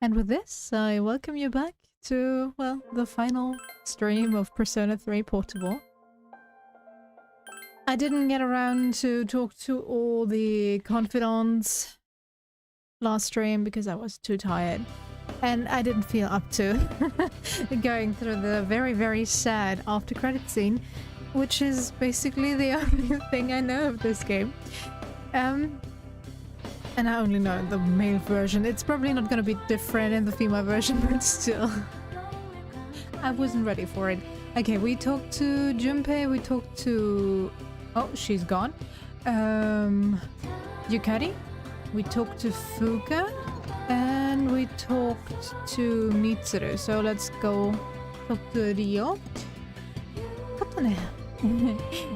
And with this, I welcome you back to, well, the final stream of Persona 3 Portable. I didn't get around to talk to all the confidants last stream because I was too tired. And I didn't feel up to going through the very, very sad after credit scene, which is basically the only thing I know of this game. And I only know the male version. It's probably not going to be different in the female version, but still. I wasn't ready for it. Okay, we talked to Junpei, we talked to... Oh, she's gone. Yukari. We talked to Fuka. And we talked to Mitsuru. So let's go talk to Ryo.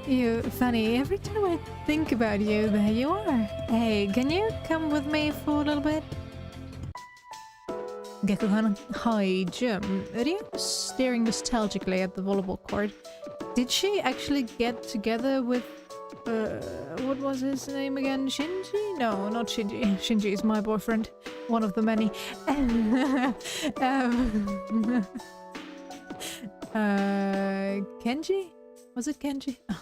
You funny, every time I think about you, there you are. Hey, can you come with me for a little bit? Gekuhan, hi Jim. Ryo staring nostalgically at the volleyball court. Did she actually get together with what was his name again? Shinji? No, not Shinji. Shinji is my boyfriend. One of the many. Kenji? Was it Kenji? Oh,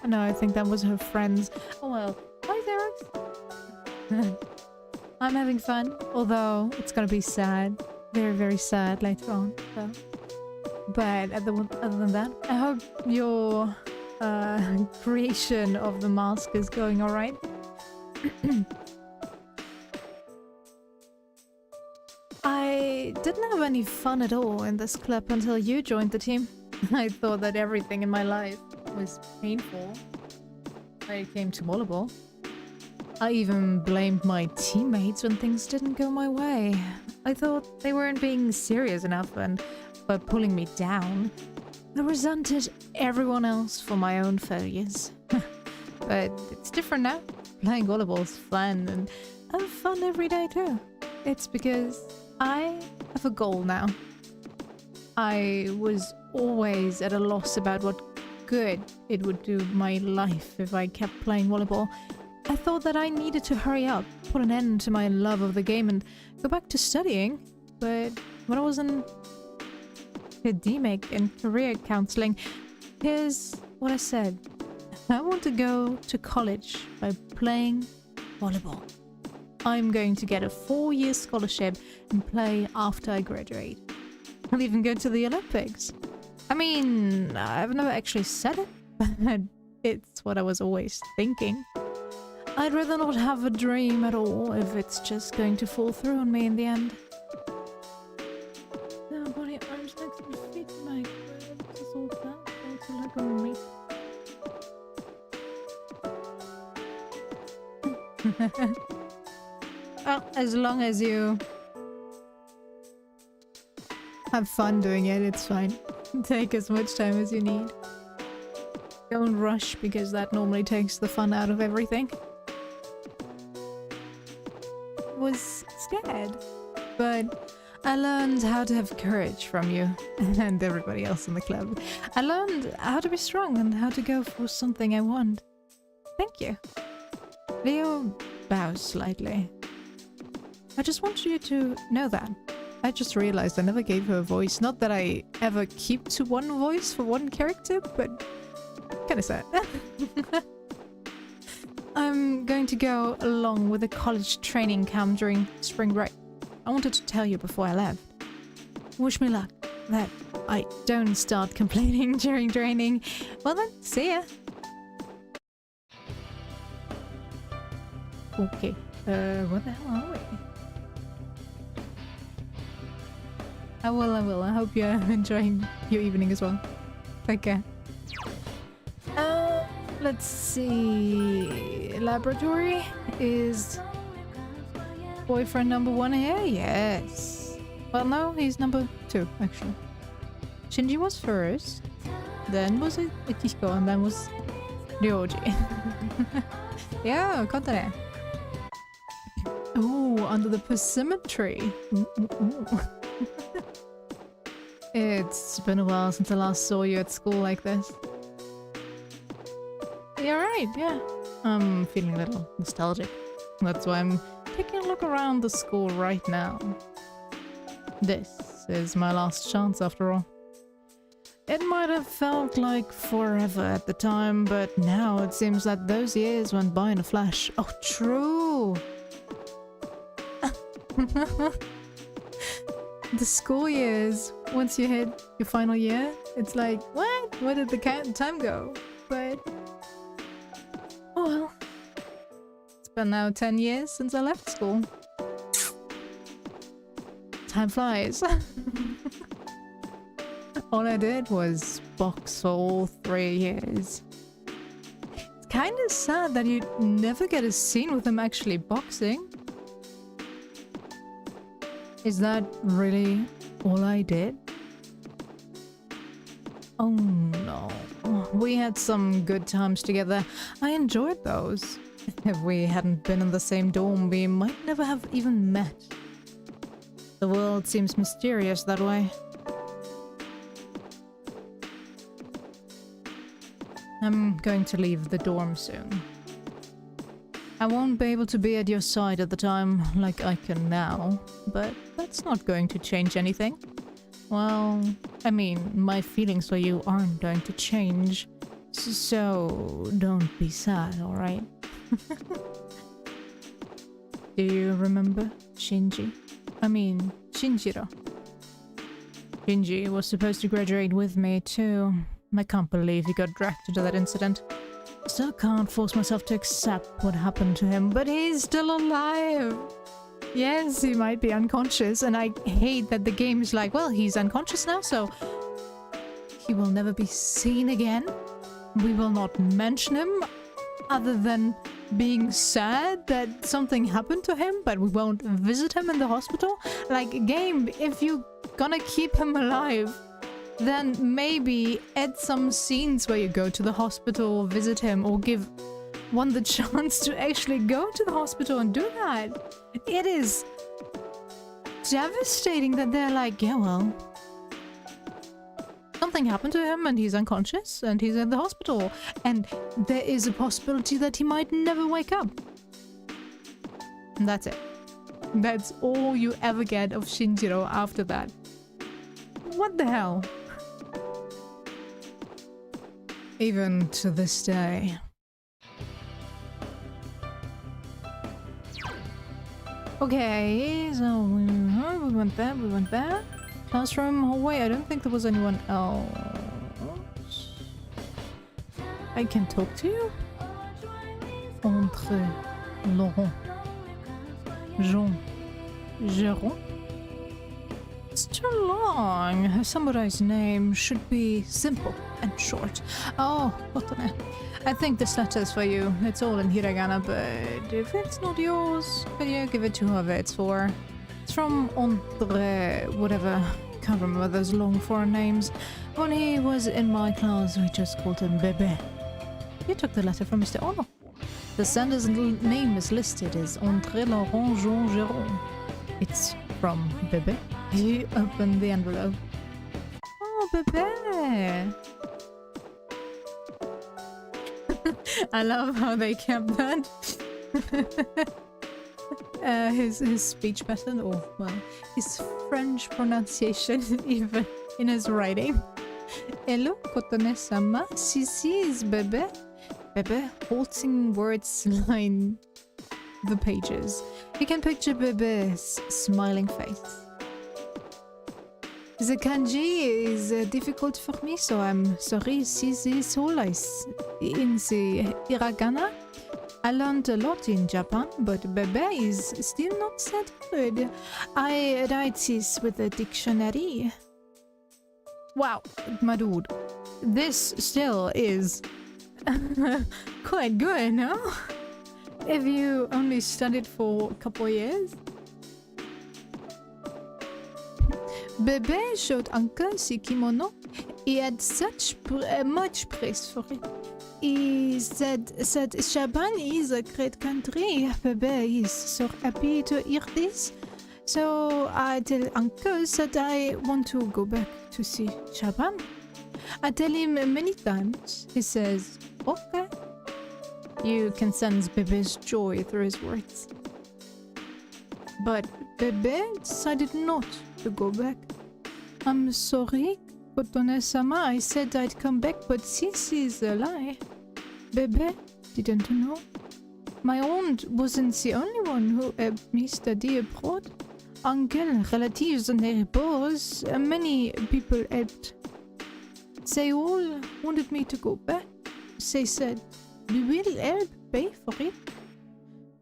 no, I think that was her friends. Oh well. Hi, Xerox. I'm having fun, although it's gonna be sad. Very, very sad later on. So. But other than that, I hope your creation of the mask is going alright. I didn't have any fun at all in this club until you joined the team. I thought that everything in my life was painful when it came to volleyball. I even blamed my teammates when things didn't go my way. I thought they weren't being serious enough and by pulling me down. I resented everyone else for my own failures. But it's different now. Playing volleyball is fun and I have fun every day too. It's because I have a goal now. I was always at a loss about what good it would do my life if I kept playing volleyball. I thought that I needed to hurry up, put an end to my love of the game and go back to studying. But when I was in academic and career counseling, here's what I said. I want to go to college by playing volleyball. I'm going to get a 4-year scholarship and play after I graduate. I'll even go to the Olympics. I mean, I've never actually said it, but it's what I was always thinking. I'd rather not have a dream at all if it's just going to fall through on me in the end. Now, body, arms, legs, and feet, my God, this is all that. It's like on me. Well, as long as you have fun doing it, it's fine. Take as much time as you need. Don't rush because that normally takes the fun out of everything. Was scared, but I learned how to have courage from you and everybody else in the club. I learned how to be strong and how to go for something I want. Thank you. Leo bows slightly. I just want you to know that. I just realized I never gave her a voice. Not that I ever keep to one voice for one character, but kinda sad. I'm going to go along with a college training camp during spring break. I wanted to tell you before I left. Wish me luck, that I don't start complaining during training. Well then, see ya! Okay, what the hell are we? I will. I hope you're enjoying your evening as well. Take care. Let's see... Laboratory is... boyfriend number 1 here? Yes. Well, no, he's number 2, actually. Shinji was first, then was it Akihiko, and then was Ryoji. Yeah, got that. Oh, under the perimetry. It's been a while since I last saw you at school like this. You're right, yeah. I'm feeling a little nostalgic. That's why I'm taking a look around the school right now. This is my last chance after all. It might have felt like forever at the time, but now it seems that those years went by in a flash. Oh, true! The school years, once you hit your final year, it's like, what? Where did the time go? But, oh well. It's been now 10 years since I left school. Time flies. All I did was box for all 3 years. It's kind of sad that you never get a scene with him actually boxing. Is that really all I did? Oh no. We had some good times together. I enjoyed those. If we hadn't been in the same dorm, we might never have even met. The world seems mysterious that way. I'm going to leave the dorm soon. I won't be able to be at your side at the time like I can now, but that's not going to change anything. Well, I mean, my feelings for you aren't going to change, so don't be sad, alright? Do you remember Shinji? I mean, Shinjiro. Shinji was supposed to graduate with me too. I can't believe he got dragged into that incident. Still can't force myself to accept what happened to him, but he's still alive! Yes, he might be unconscious, and I hate that the game is like, well, he's unconscious now, so he will never be seen again. We will not mention him, other than being sad that something happened to him, but we won't visit him in the hospital. Like, game, if you're gonna keep him alive, then maybe add some scenes where you go to the hospital, visit him, or give one the chance to actually go to the hospital and do that. It is devastating that they're like, yeah, well, something happened to him and he's unconscious and he's in the hospital, and there is a possibility that he might never wake up. And that's it. That's all you ever get of Shinjiro after that. What the hell? Even to this day. Okay, so we went there. Classroom, hallway, I don't think there was anyone else. I can talk to you? Entre Laurent. Jean. Jérôme? It's too long. Her summarized name should be simple and short. Oh, Otone. I think this letter is for you. It's all in hiragana, but if it's not yours, can you give it to whoever it's for? It's from Andre, whatever. Can't remember those long foreign names. When he was in my class, we just called him Bebe. You took the letter from Mr. Ono. The sender's name is listed as Andre Laurent Jean Jérôme. It's from Bebe. He opened the envelope. Oh, Bebe! I love how they kept that. His speech pattern, or well, his French pronunciation, even in his writing. Hello, Kotone-sama. This is Bebe. Bebe, halting words line the pages. You can picture Bebe's smiling face. The kanji is difficult for me, so I'm sorry. See this all is in the hiragana. I learned a lot in Japan, but Bebe is still not that good. I write this with a dictionary. Wow, my dude. This still is quite good, no? If you only studied for a couple years. Bebe showed Uncle the kimono. He had such much praise for it. He said Japan is a great country. Bebe is so happy to hear this. So I tell Uncle that I want to go back to see Japan. I tell him many times. He says, okay. You can sense Bebe's joy through his words. But Bebe decided not to go back. I'm sorry, Kotone-sama. I said I'd come back, but this is a lie. Bebe, didn't know? My aunt wasn't the only one who helped me study abroad. Uncle, relatives, and neighbors, many people helped. They all wanted me to go back. They said, we will help pay for it.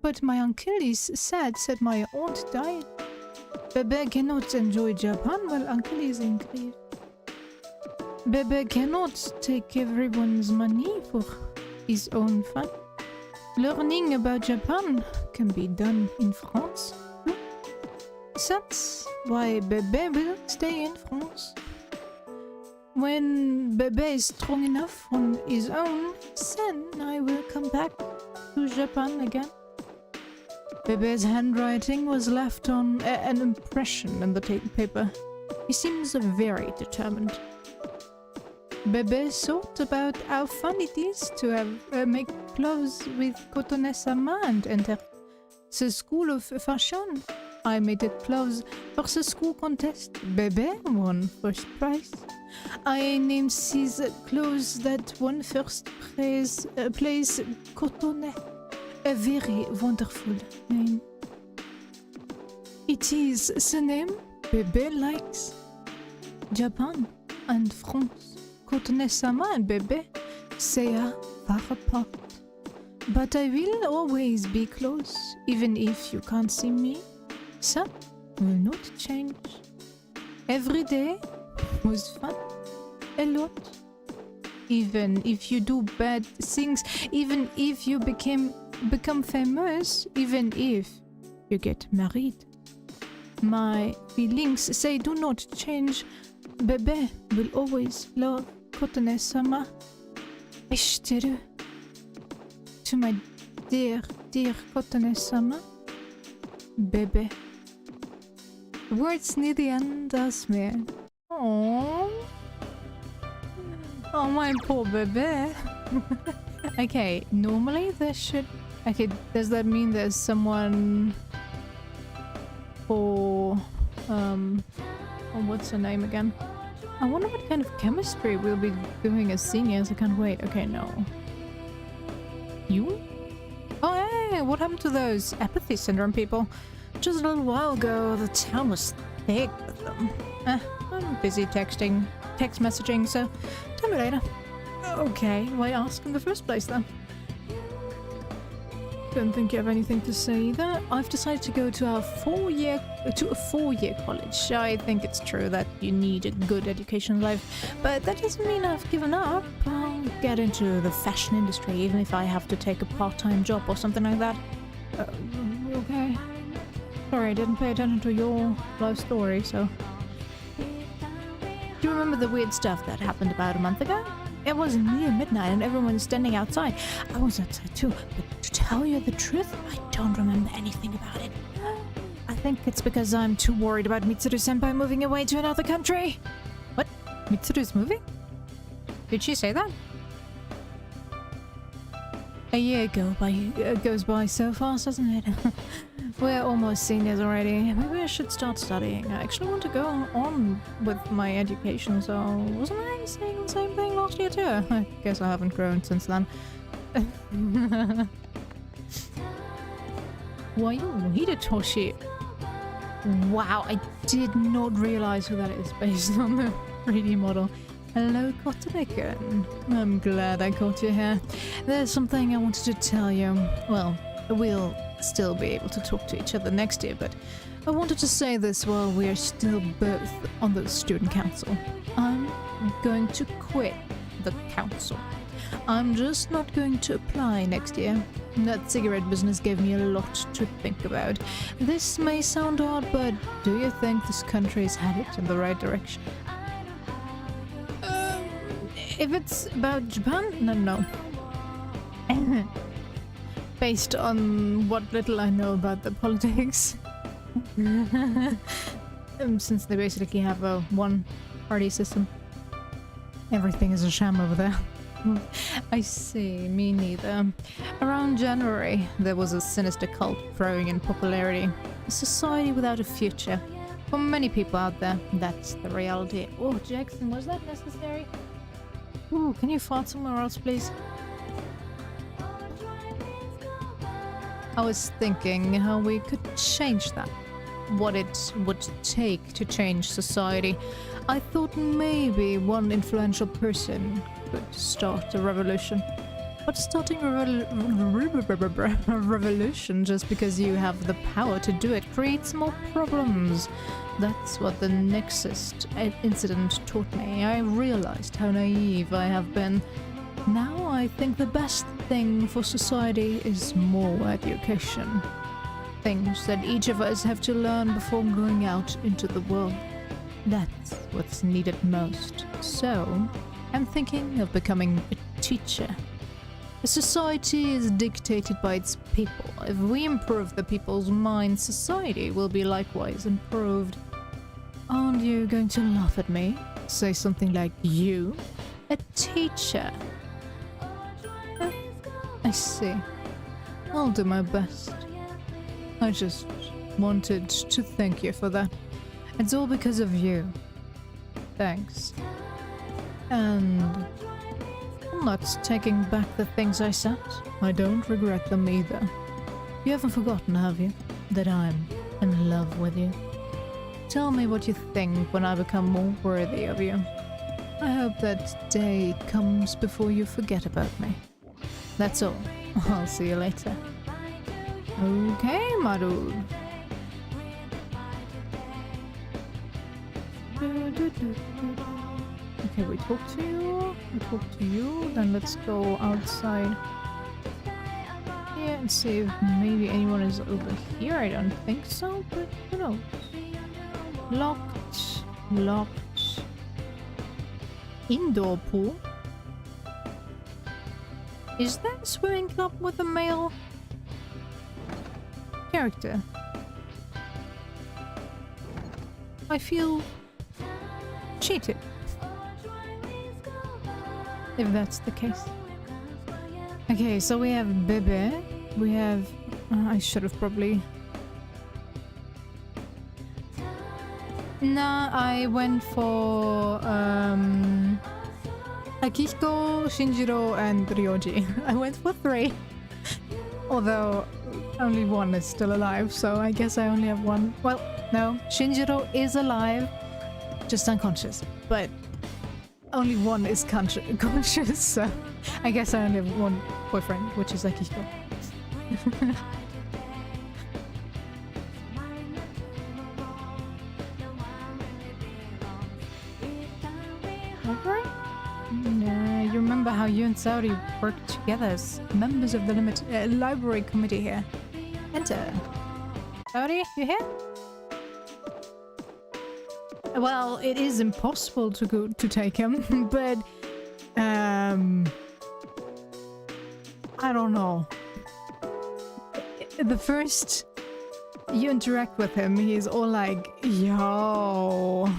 But my uncle is sad, said my aunt died. Bebe cannot enjoy Japan while uncle is in grief. Bebe cannot take everyone's money for his own fun. Learning about Japan can be done in France. That's why Bebe will stay in France. When Bebe is strong enough on his own, then I will come back to Japan again. Bebe's handwriting was left on an impression in the paper. He seems very determined. Bebe thought about how fun it is to have make clothes with Kotone-sama and enter the school of fashion. I made the clothes for the school contest. Bebe won first prize. I named these clothes that won first place Kotone. A very wonderful name. It is the name Bebe likes. Japan and France. Kotone-sama and Bebe, they are far apart. But I will always be close, even if you can't see me. That will not change. Every day was fun. A lot. Even if you do bad things, even if you become famous, even if you get married. My feelings, they do not change. Bebe will always love Kotone-sama. Ishiteru. To my dear, dear Kotone-sama. Bebe. Words near the end are smeared. Aww. Oh, my poor Bebe. Okay, normally there should... Okay, does that mean there's someone for... Oh, what's her name again? I wonder what kind of chemistry we'll be doing as seniors. I can't wait. Okay, no. You? Oh, hey, what happened to those apathy syndrome people? Just a little while ago, the town was thick with them. I'm busy text messaging, so tell me later. Okay, why ask in the first place then? Don't think you have anything to say either. I've decided to go to a four-year college. I think it's true that you need a good education in life, but that doesn't mean I've given up. I'll get into the fashion industry, even if I have to take a part-time job or something like that. Okay. Sorry, I didn't pay attention to your life story, so... Do you remember the weird stuff that happened about a month ago? It was near midnight and everyone was standing outside. I was outside too, but to tell you the truth, I don't remember anything about it. I think it's because I'm too worried about Mitsuru-senpai moving away to another country. What? Mitsuru's moving? Did she say that? A year goes by so fast, doesn't it? We're almost seniors already. Maybe I should start studying. I actually want to go on with my education, so wasn't I saying the same thing last year too? I guess I haven't grown since then. Wayo Hidetoshi. Wow, I did not realize who that is based on the 3D model. Hello, Kotoneka. I'm glad I caught you here. There's something I wanted to tell you. Well, we'll still be able to talk to each other next year, but I wanted to say this while we're still both on the student council. I'm going to quit the council. I'm just not going to apply next year. That cigarette business gave me a lot to think about. This may sound odd, but do you think this country is headed in the right direction? If it's about Japan, no. Based on what little I know about the politics. Since they basically have a one-party system. Everything is a sham over there. I see, me neither. Around January, there was a sinister cult growing in popularity. A society without a future. For many people out there, that's the reality. Oh, Jackson, was that necessary? Ooh, can you fart somewhere else, please? I was thinking how we could change that. What it would take to change society. I thought maybe one influential person could start a revolution. But starting a revolution just because you have the power to do it creates more problems. That's what the Nexus incident taught me. I realized how naive I have been. Now I think the best thing for society is more education. Things that each of us have to learn before going out into the world. That's what's needed most. So, I'm thinking of becoming a teacher. A society is dictated by its people. If we improve the people's minds, society will be likewise improved. Aren't you going to laugh at me? Say something like, you? A teacher? I see. I'll do my best. I just wanted to thank you for that. It's all because of you. Thanks. And I'm not taking back the things I said. I don't regret them either. You haven't forgotten, have you? That I'm in love with you. Tell me what you think when I become more worthy of you. I hope that day comes before you forget about me. That's all. I'll see you later. Okay, my dude. Okay, we talk to you. We talk to you. Then let's go outside here and see if maybe anyone is over here. I don't think so, but who knows? Locked. Locked. Indoor pool. Is that a swimming club with a male character? I feel cheated. If that's the case. Okay, so we have Bebe. We have... I should have probably... Nah, I went for... Akihiko, Shinjiro, and Ryoji. I went for 3. Although only one is still alive, so I guess I only have one. Well, no, Shinjiro is alive, just unconscious. But only one is conscious, so I guess I only have one boyfriend, which is Akihiko. Alright. You remember how you and Saudi worked together as members of the library committee here. Enter. Saudi, you here? Well, it is impossible to take him, but I don't know. The first you interact with him, he's all like, yo.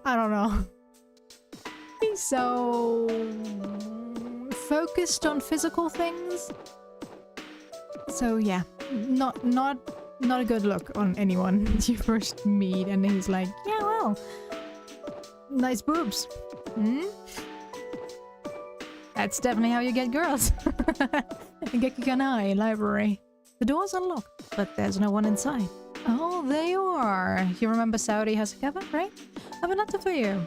I don't know. He's so focused on physical things. So yeah, not a good look on anyone you first meet, and he's like, yeah, well, nice boobs. Hmm? That's definitely how you get girls. Gekiganai library. The door's unlocked, but there's no one inside. Oh, there you are. You remember Saori Hasakawa, right? I have a letter for you.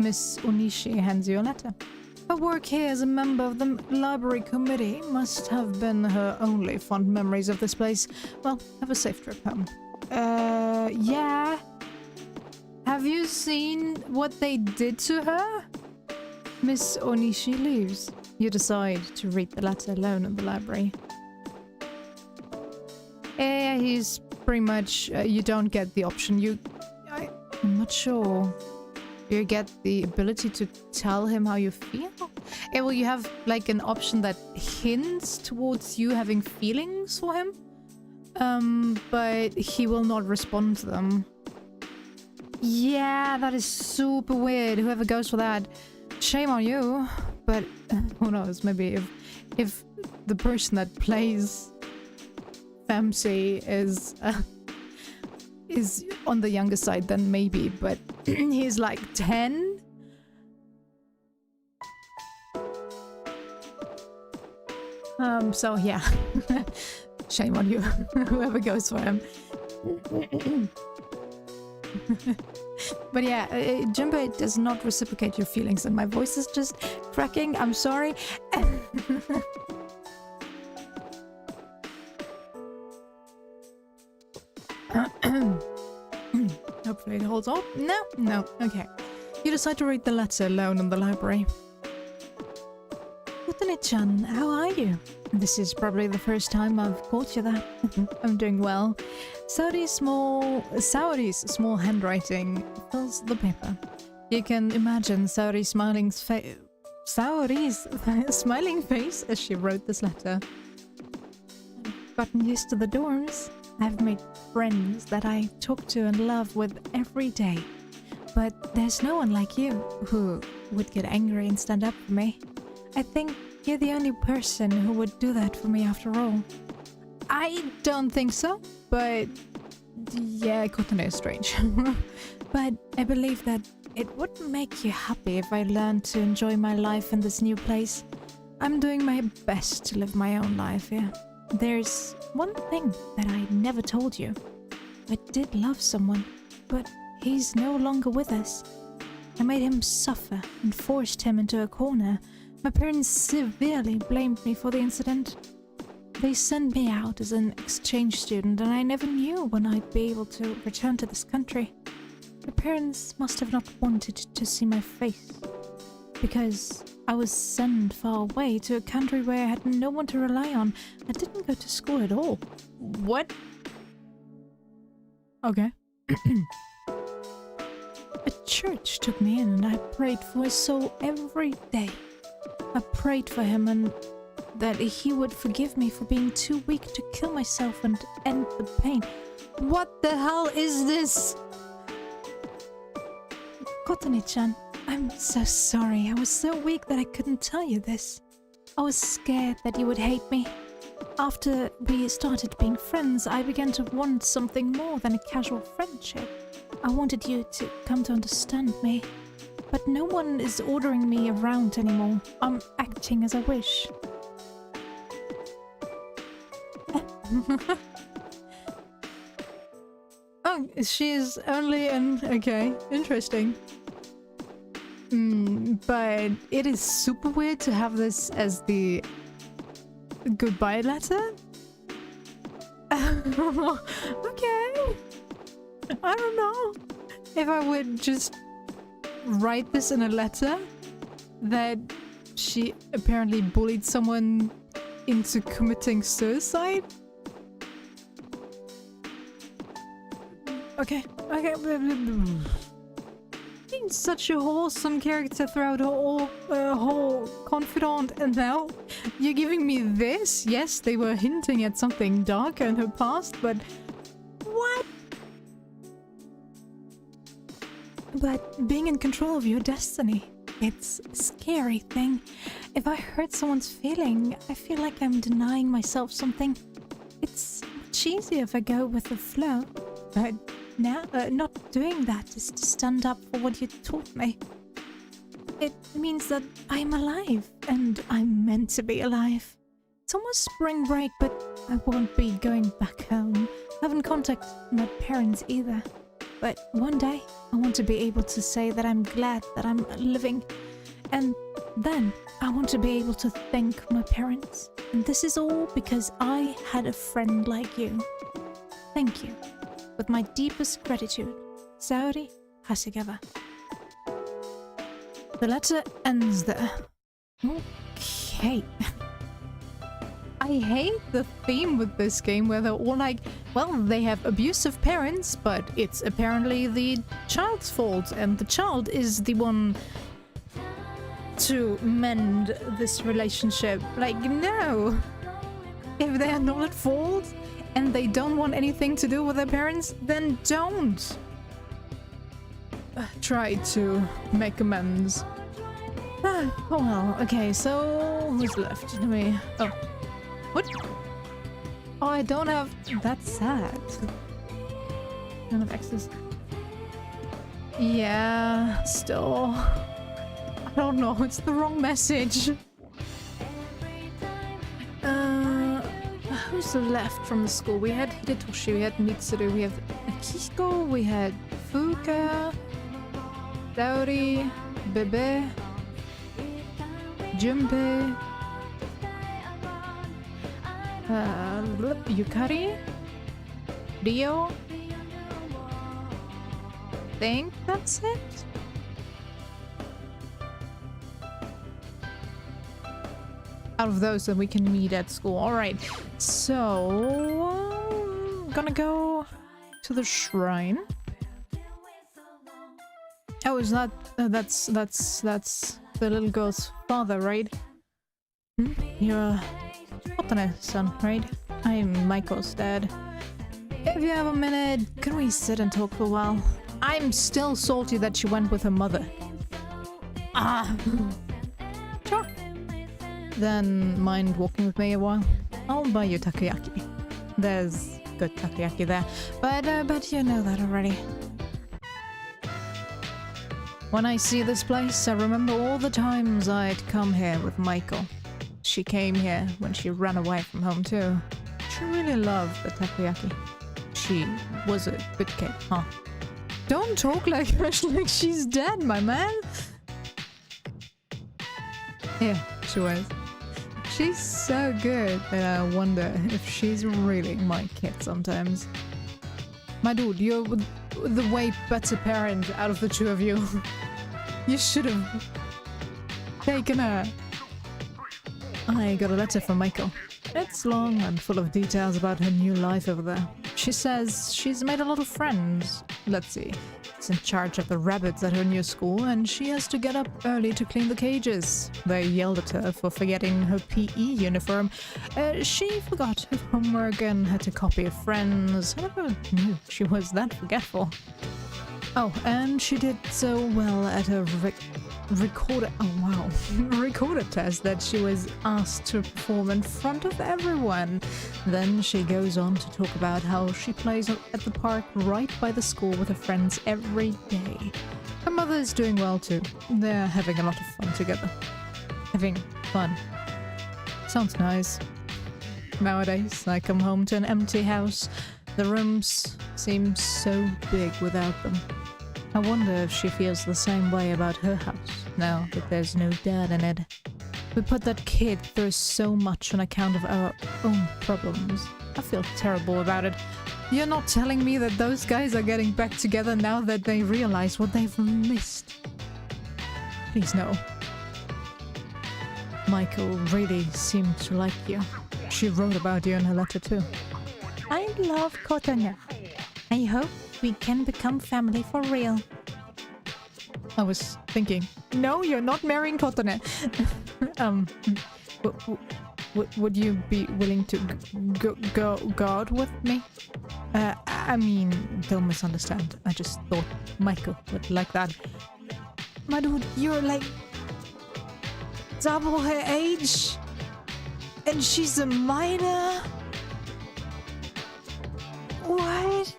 Miss Onishi hands you a letter. Her work here as a member of the library committee must have been her only fond memories of this place. Well, have a safe trip home. Yeah. Have you seen what they did to her? Miss Onishi leaves. You decide to read the letter alone in the library. Yeah, he's pretty much... you don't get the option. I'm not sure. You get the ability to tell him how you feel? Yeah, well, you have like an option that hints towards you having feelings for him. But he will not respond to them. Yeah, that is super weird. Whoever goes for that, shame on you. But who knows, maybe if the person that plays Femsi is is on the younger side than maybe, but he's like 10. So yeah, shame on you, whoever goes for him. But yeah, Junpei does not reciprocate your feelings, and my voice is just cracking. I'm sorry. Hopefully it holds on. No, okay. You decide to read the letter alone in the library. Utane-chan, how are you? This is probably the first time I've caught you that. I'm doing well. Saori's small handwriting fills the paper. You can imagine Saori's smiling face as she wrote this letter. I've gotten used to the dorms. I've made friends that I talk to and love with every day. But there's no one like you who would get angry and stand up for me. I think you're the only person who would do that for me after all. I don't think so, but yeah, Kotane is strange. But I believe that it would make you happy if I learned to enjoy my life in this new place. I'm doing my best to live my own life here. There's one thing that I never told you. I did love someone, but he's no longer with us. I made him suffer and forced him into a corner. My parents severely blamed me for the incident. They sent me out as an exchange student, and I never knew when I'd be able to return to this country. My parents must have not wanted to see my face, because I was sent far away to a country where I had no one to rely on. I didn't go to school at all. What? Okay. A church took me in, and I prayed for his soul every day. I prayed for him and that he would forgive me for being too weak to kill myself and end the pain. What the hell is this? Kotane-chan, I'm so sorry. I was so weak that I couldn't tell you this. I was scared that you would hate me. After we started being friends, I began to want something more than a casual friendship. I wanted you to come to understand me. But no one is ordering me around anymore. I'm acting as I wish. Oh, she's only an... Okay, interesting. But it is super weird to have this as the goodbye letter? Okay. I don't know. If I would just write this in a letter that she apparently bullied someone into committing suicide. Okay. He's such a wholesome character throughout her whole confidant, and now you're giving me this? Yes, they were hinting at something darker in her past, but what? But being in control of your destiny, it's a scary thing. If I hurt someone's feeling, I feel like I'm denying myself something. It's much easier if I go with the flow. But now, not doing that is to stand up for what you taught me. It means that I'm alive, and I'm meant to be alive. It's almost spring break, but I won't be going back home. I haven't contacted my parents either. But one day, I want to be able to say that I'm glad that I'm living. And then, I want to be able to thank my parents. And this is all because I had a friend like you. Thank you. With my deepest gratitude, Saori Hasegawa. The letter ends there. Okay. I hate the theme with this game where they're all like, well, they have abusive parents, but it's apparently the child's fault, and the child is the one to mend this relationship. Like, no! If they are not at fault, and they don't want anything to do with their parents, then don't! Try to make amends. Oh well, okay, so who's left? Let me... Oh. What? Oh, I don't have... That's sad. None of X's. Yeah, still. I don't know, it's the wrong message. Who's left from the school? We had Hidetoshi, we had Mitsuru, we have Akiko, we had Fuka, Daori, Bebe, Junpei, Yukari, Rio. Think that's it? Out of those that we can meet at school. Alright, so gonna go to the shrine. Oh, is that that's the little girl's father, right? You're Otane's son, right? I'm Maiko's dad. If you have a minute, can we sit and talk for a while? I'm still salty that she went with her mother. Ah, sure. Then mind walking with me a while? I'll buy you takoyaki. There's good takoyaki there, but you know that already. When I see this place, I remember all the times I'd come here with Maiko. She came here when she ran away from home too. She really loved the takoyaki. She was a good kid, huh? Don't talk like her like she's dead, my man! Yeah, she was. She's so good that I wonder if she's really my kid sometimes. My dude, you're the way better parent out of the two of you. You should have taken her. I got a letter from Maiko. It's long and full of details about her new life over there. She says she's made a lot of friends. Let's see. She's in charge of the rabbits at her new school and she has to get up early to clean the cages. They yelled at her for forgetting her PE uniform. She forgot her homework and had to copy her friends. I never knew she was that forgetful. Oh, and she did so well at her recorder test that she was asked to perform in front of everyone. Then she goes on to talk about how she plays at the park right by the school with her friends every day. Her mother is doing well too. They're having a lot of fun together. Having fun. Sounds nice. Nowadays, I come home to an empty house. The rooms seem so big without them. I wonder if she feels the same way about her house, now that there's no dad in it. We put that kid through so much on account of our own problems. I feel terrible about it. You're not telling me that those guys are getting back together now that they realize what they've missed? Please no. Michael really seemed to like you. She wrote about you in her letter too. I love Kotanya. I hope we can become family for real. I was thinking, no, you're not marrying Kotane. Would you be willing to go out with me? I mean, don't misunderstand. I just thought Michael would like that. My dude, you're like double her age, and she's a minor. What?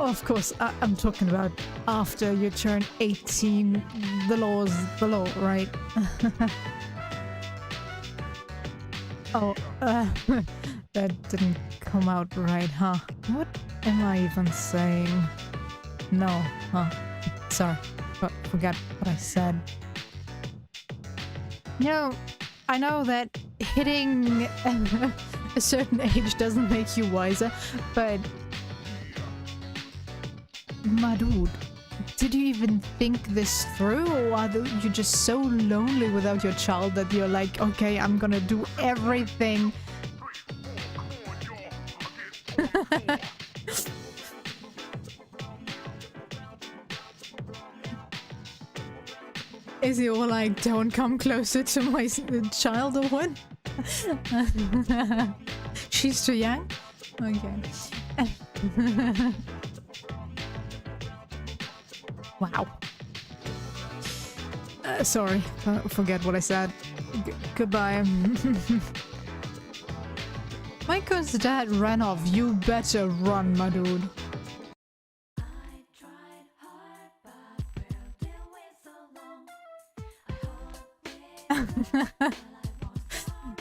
Of course, I'm talking about after you turn 18. The law's the law, right? Oh, that didn't come out right, huh? What am I even saying? No, huh? Sorry, but forgot what I said. No, I know that hitting a certain age doesn't make you wiser, but my dude, did you even think this through, or are you just so lonely without your child that you're like, okay, I'm gonna do everything? Is he all like, don't come closer to my child or what? She's too young? Okay. Wow. Sorry, forget what I said. Goodbye. Michael's dad ran off. You better run, my dude.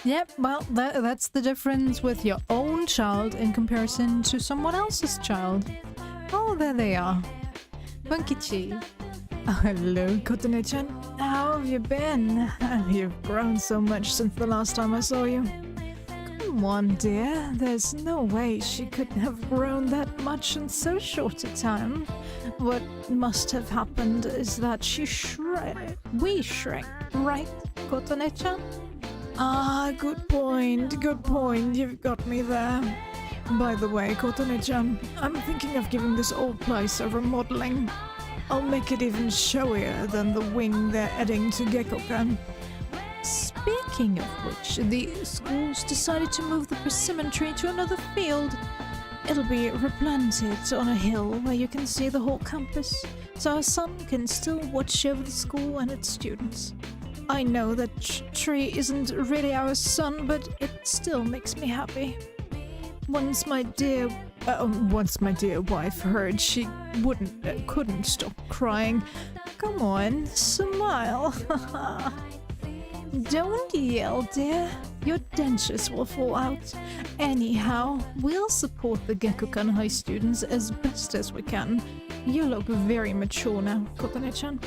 Yep, well, that's the difference with your own child in comparison to someone else's child. Oh, there they are. Punkichi. Oh, hello, Kotone-chan. How have you been? You've grown so much since the last time I saw you. Come on, dear. There's no way she could have grown that much in so short a time. What must have happened is that she shrank. We shrank, right, Kotone-chan? Ah, good point, good point. You've got me there. By the way, Kotone-chan, I'm thinking of giving this old place a remodeling. I'll make it even showier than the wing they're adding to Gekkokan. Speaking of which, the school's decided to move the persimmon tree to another field. It'll be replanted on a hill where you can see the whole campus, so our son can still watch over the school and its students. I know that tree isn't really our son, but it still makes me happy. Once my dear wife heard, she couldn't stop crying. Come on, smile. Don't yell, dear. Your dentures will fall out. Anyhow, we'll support the Gekkokan High students as best as we can. You look very mature now, Kotone-chan.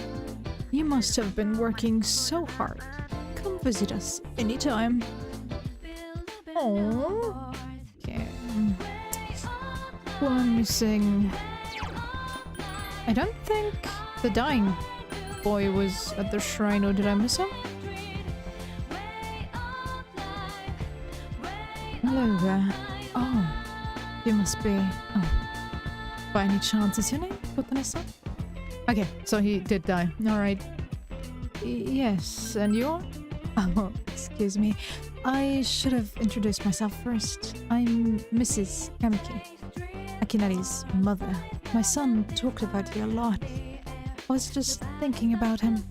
You must have been working so hard. Come visit us anytime. Oh. Okay. Well, I'm missing... I don't think the dying boy was at the shrine, or did I miss him? Hello there. Oh, you must be... Oh. By any chance, is your name Kotone-san? Okay, so he did die. Alright. Yes, and you are? Oh, excuse me. I should have introduced myself first. I'm Mrs. Kamiki, Akinari's mother. My son talked about you a lot. I was just thinking about him.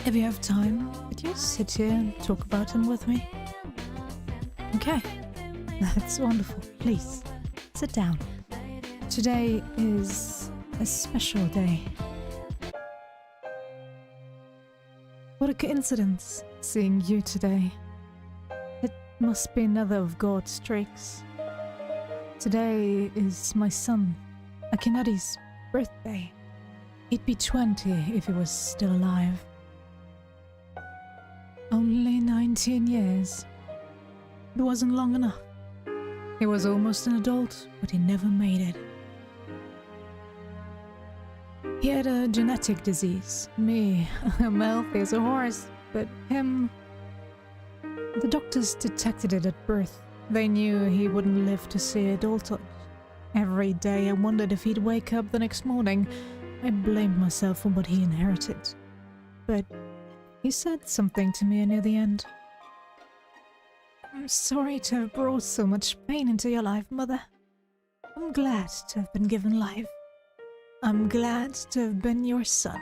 If you have time, could you sit here and talk about him with me? Okay, that's wonderful. Please, sit down. Today is a special day. What a coincidence, seeing you today. It must be another of God's tricks. Today is my son, Akinari's birthday. He'd be 20 if he was still alive. Only 19 years. It wasn't long enough. He was almost an adult, but he never made it. He had a genetic disease. Me, I'm healthy as a horse, but him... The doctors detected it at birth. They knew he wouldn't live to see adulthood. Every day I wondered if he'd wake up the next morning. I blamed myself for what he inherited. But he said something to me near the end. I'm sorry to have brought so much pain into your life, Mother. I'm glad to have been given life. I'm glad to have been your son.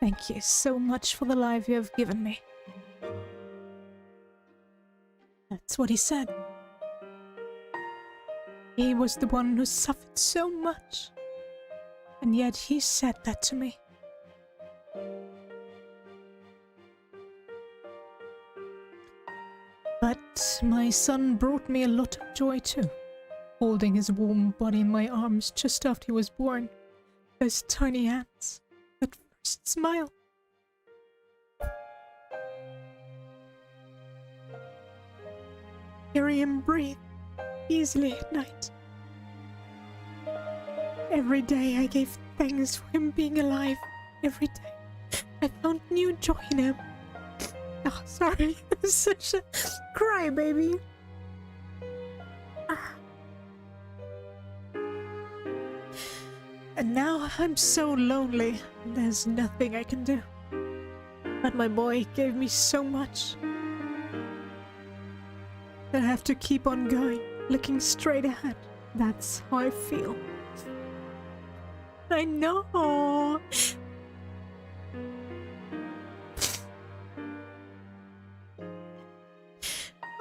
Thank you so much for the life you have given me. That's what he said. He was the one who suffered so much. And yet he said that to me. But my son brought me a lot of joy too. Holding his warm body in my arms just after he was born. Those tiny hands. That first smile. Hearing him breathe easily at night. Every day I gave thanks for him being alive. Every day I found new joy in him. Oh, sorry. I'm such a crybaby. And now I'm so lonely. There's nothing I can do. But my boy gave me so much. I have to keep on going, looking straight ahead. That's how I feel. I know.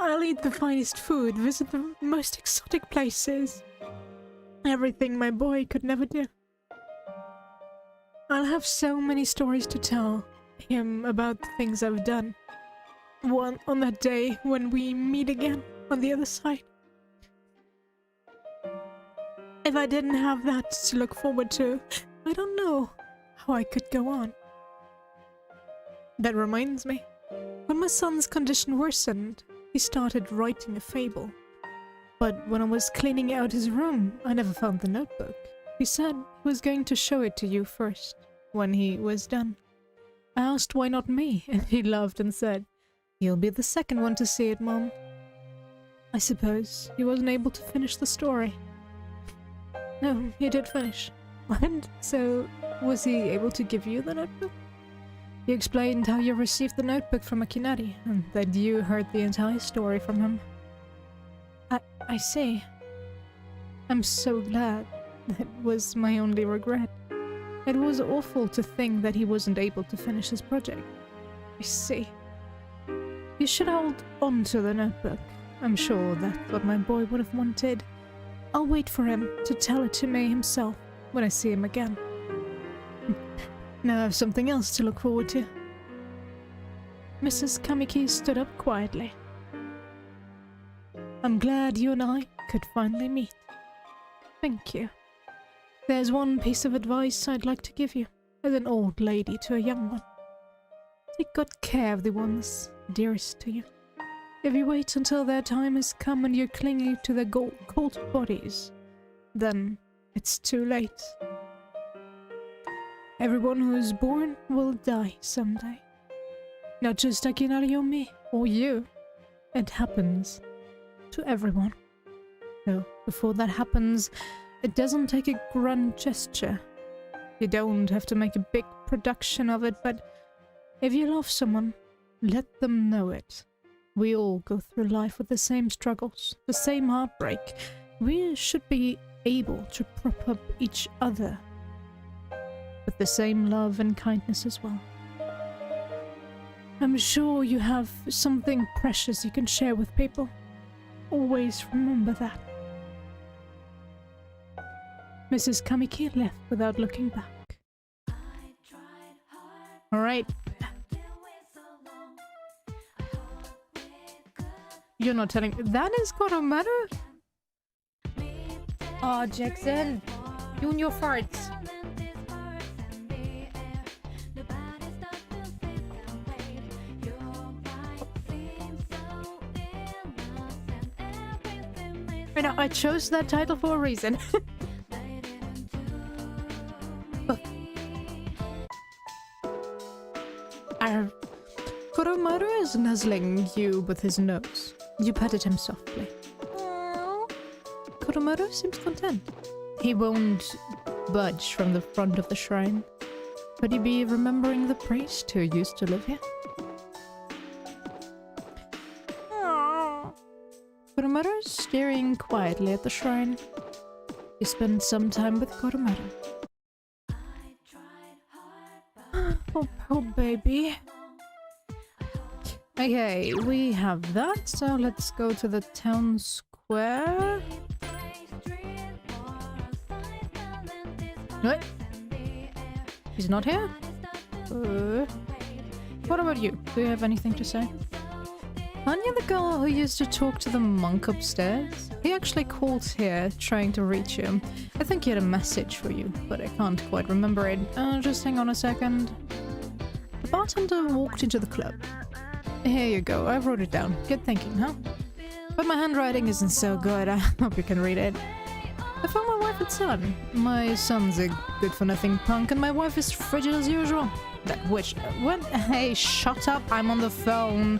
I'll I'll eat the finest food, visit the most exotic places. Everything my boy could never do. I'll have so many stories to tell him about the things I've done. One on that day when we meet again on the other side. If I didn't have that to look forward to, I don't know how I could go on. That reminds me, when my son's condition worsened, he started writing a fable. But when I was cleaning out his room, I never found the notebook. He said he was going to show it to you first, when he was done. I asked why not me, and he laughed and said, "You'll be the second one to see it, Mom." I suppose he wasn't able to finish the story. No, he did finish. And so, was he able to give you the notebook? He explained how you received the notebook from Akinari, and that you heard the entire story from him. I see. I'm so glad. That was my only regret. It was awful to think that he wasn't able to finish his project. I see. You should hold on to the notebook. I'm sure that's what my boy would have wanted. I'll wait for him to tell it to me himself when I see him again. Now I have something else to look forward to. Mrs. Kamiki stood up quietly. I'm glad you and I could finally meet. Thank you. There's one piece of advice I'd like to give you, as an old lady to a young one. Take good care of the ones dearest to you. If you wait until their time has come and you're clinging to their cold bodies, then it's too late. Everyone who is born will die someday. Not just Akinari or me, or you. It happens to everyone. So, before that happens, it doesn't take a grand gesture. You don't have to make a big production of it, but if you love someone, let them know it. We all go through life with the same struggles, the same heartbreak. We should be able to prop up each other with the same love and kindness as well. I'm sure you have something precious you can share with people. Always remember that. Mrs. Kamiki left without looking back. Alright. You're not telling... That is Koromaru? Oh, Jackson. You and your farts. You know, I chose that title for a reason. Koromaru is nuzzling you with his nose. You patted him softly. Koromaru seems content. He won't budge from the front of the shrine. Could he be remembering the priest who used to live here? Koromaru is staring quietly at the shrine. You spend some time with Koromaru. Oh, baby. Okay, we have that, so let's go to the town square. What? He's not here? What about you? Do you have anything to say? Aren't you the girl who used to talk to the monk upstairs? He actually called here, trying to reach you. I think he had a message for you, but I can't quite remember it. Just hang on a second. The bartender walked into the club. Here you go, I wrote it down. Good thinking, huh? But my handwriting isn't so good, I hope you can read it. I found my wife and son. My son's a good-for-nothing punk, and my wife is frigid as usual. That witch... What? Hey, shut up, I'm on the phone.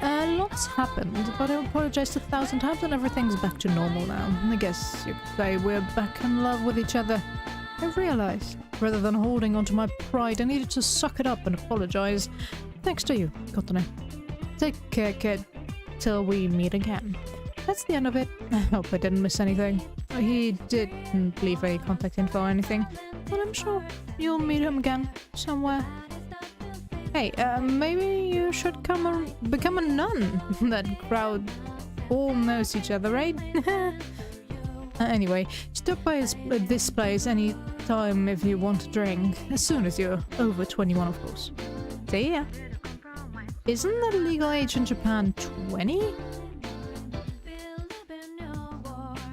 Lots happened, but I apologized 1,000 times and everything's back to normal now. I guess you could say we're back in love with each other. I've realized, rather than holding onto my pride, I needed to suck it up and apologize. Thanks to you, Kotone. Take care, kid. Till we meet again. That's the end of it. I hope I didn't miss anything. He didn't leave any contact info or anything, but I'm sure you'll meet him again somewhere. Hey, maybe you should become a nun. That crowd all knows each other, right? Anyway, stop by this place any time if you want to drink. As soon as you're over 21, of course. See ya. Isn't the legal age in Japan 20?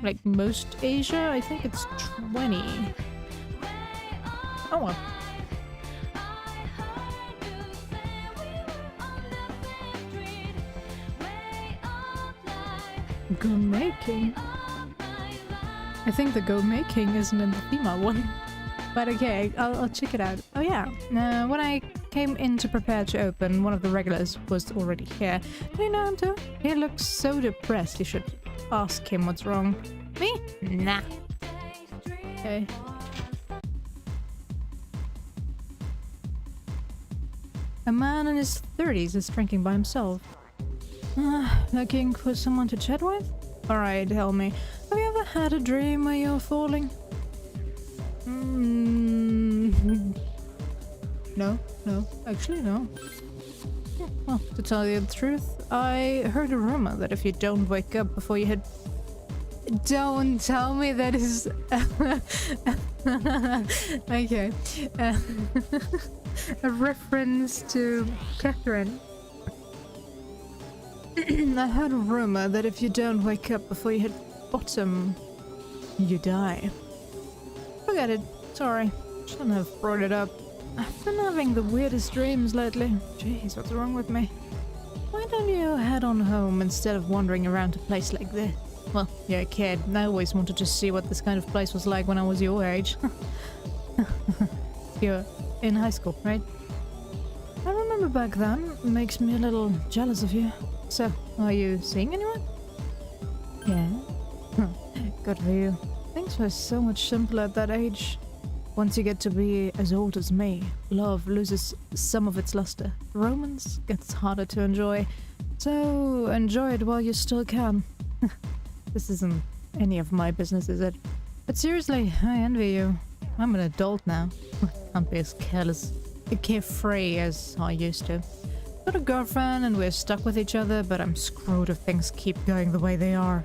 Like most Asia, I think it's 20. Oh well. Gourmet King? I think the Gourmet King isn't in the female one. But okay, I'll check it out. Oh yeah, when I came in to prepare to open, one of the regulars was already here. Do you know him too? He looks so depressed, you should ask him what's wrong. Me? Nah. Okay. A man in his 30s is drinking by himself. Looking for someone to chat with? Alright, tell me. Have you ever had a dream where you're falling? No, actually no. Well, to tell you the truth, I heard a rumor that if you don't wake up before you hit... Don't tell me that is... Okay. A reference to Catherine. I heard a rumor that if you don't wake up before you hit bottom, you die. Forget it. Sorry. Shouldn't have brought it up. I've been having the weirdest dreams lately. Jeez, what's wrong with me? Why don't you head on home instead of wandering around a place like this? Well, you're a kid. I always wanted to see what this kind of place was like when I was your age. You're in high school, right? I remember back then. It makes me a little jealous of you. So, are you seeing anyone? Yeah. Good for you. Things were so much simpler at that age. Once you get to be as old as me, love loses some of its luster. Romance gets harder to enjoy. So, enjoy it while you still can. This isn't any of my business, is it? But seriously, I envy you. I'm an adult now. Can't be as carefree as I used to. Got a girlfriend and we're stuck with each other, but I'm screwed if things keep going the way they are.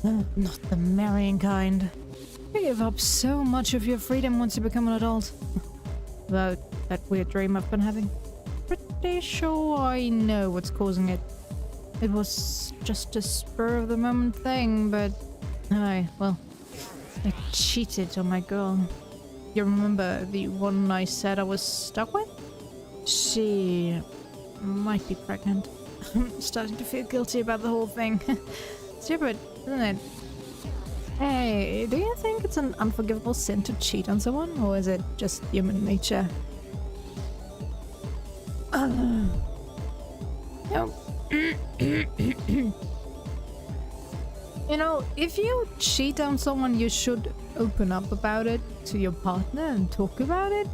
Not the marrying kind. You give up so much of your freedom once you become an adult. About that weird dream I've been having. Pretty sure I know what's causing it. It was just a spur of the moment thing, but... well, I cheated on my girl. You remember the one I said I was stuck with? She... might be pregnant. I'm starting to feel guilty about the whole thing. Stupid, isn't it? Hey, do you think it's an unforgivable sin to cheat on someone, or is it just human nature? No. You know, if you cheat on someone, you should open up about it to your partner and talk about it.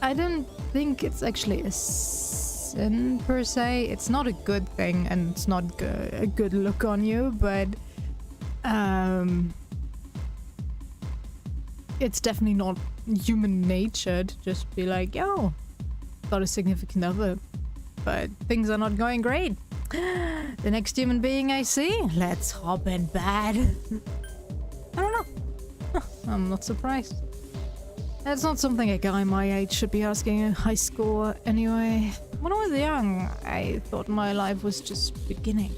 I don't think it's actually a sin per se. It's not a good thing and it's not a good look on you, but it's definitely not human nature to just be like, yo, got a significant other, but things are not going great. The next human being I see, let's hop in bed. I don't know. I'm not surprised. That's not something a guy my age should be asking in high school anyway. When I was young, I thought my life was just beginning.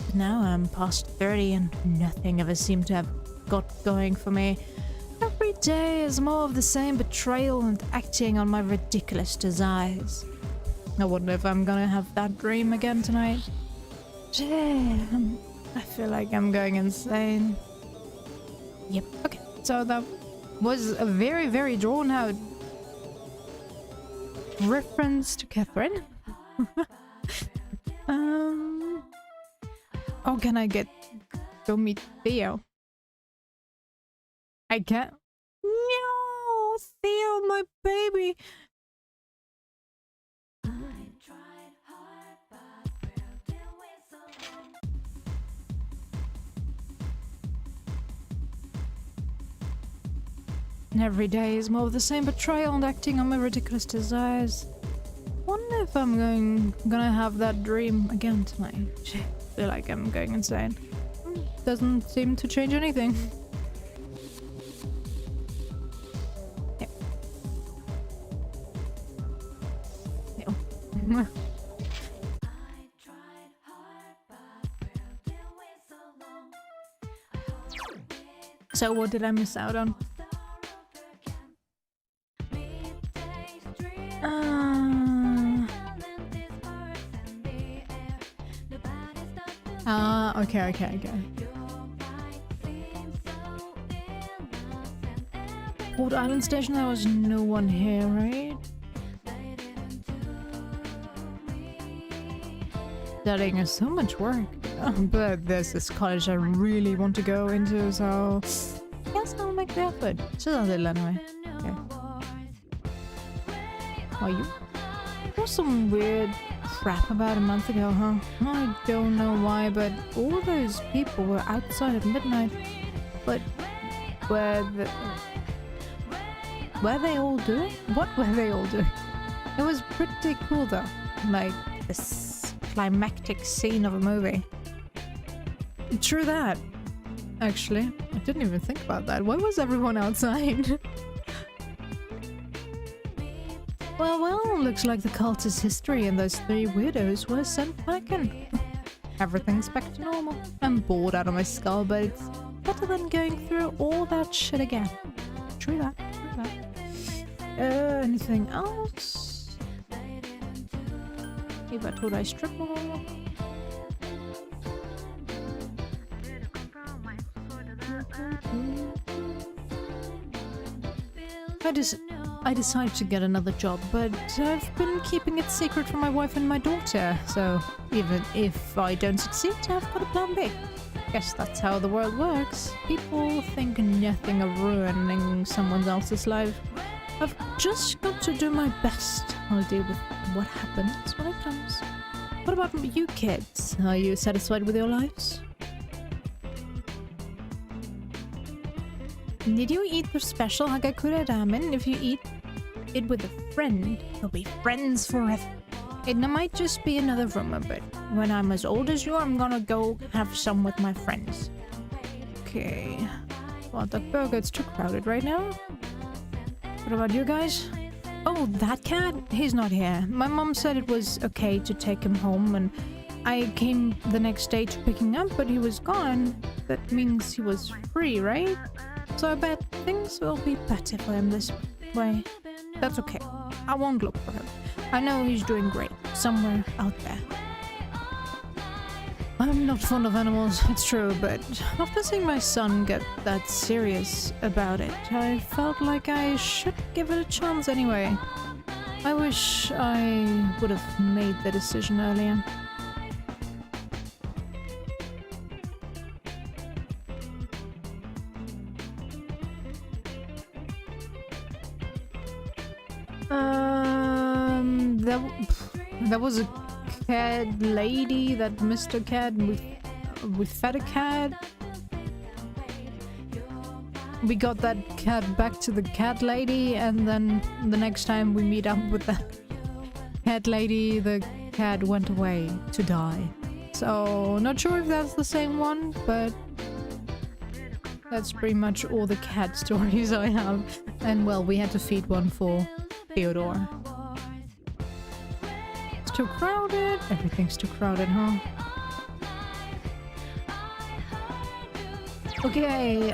But now I'm past 30 and nothing ever seemed to have got going for me. Every day is more of the same betrayal and acting on my ridiculous desires. I wonder if I'm gonna have that dream again tonight. Damn, I feel like I'm going insane. Yep, okay, so that was a very, very drawn out reference to Catherine. Oh, can I go meet Theo? I can't. No, Theo, my baby. Every day is more of the same betrayal and acting on my ridiculous desires. One if I'm gonna have that dream again tonight. I feel like I'm going insane. Doesn't seem to change anything. Yeah. Yeah. So what did I miss out on? Okay. Port Island Station, there was no one here, right? Studying is so much work. But there's this college I really want to go into, so yes, I'll make the effort. Just a little anyway. Okay. Are you? There was some weird crap about a month ago, huh? I don't know why, but all those people were outside at midnight. But were they all doing? What were they all doing? It was pretty cool though. Like this climactic scene of a movie. True that. Actually, I didn't even think about that. Why was everyone outside? Well, looks like the cult's history and those 3 weirdos were sent packing. Everything's back to normal. I'm bored out of my skull, but it's better than going through all that shit again. True that. Anything else? If I told I strip mall. I decided to get another job, but I've been keeping it secret from my wife and my daughter, so even if I don't succeed, I've got a plan B. Guess that's how the world works. People think nothing of ruining someone else's life. I've just got to do my best. I'll deal with what happens when it comes. What about you kids? Are you satisfied with your lives? Did you eat the special Hagakure ramen? If you eat it with a friend, you'll be friends forever. It might just be another rumor, but when I'm as old as you, I'm gonna go have some with my friends. Okay. Well, the burger, it's too crowded right now. What about you guys? Oh, that cat? He's not here. My mom said it was okay to take him home, and I came the next day to pick him up, but he was gone. That means he was free, right? So I bet things will be better for him this way. That's okay. I won't look for him. I know he's doing great, somewhere out there. I'm not fond of animals, it's true, but after seeing my son get that serious about it, I felt like I should give it a chance anyway. I wish I would have made the decision earlier. There was a cat lady that missed a cat. We fed a cat. We got that cat back to the cat lady, and then the next time we meet up with the cat lady, the cat went away to die. So, not sure if that's the same one, but that's pretty much all the cat stories I have. And well, we had to feed one for Theodore. Too crowded. Everything's too crowded, huh? Okay,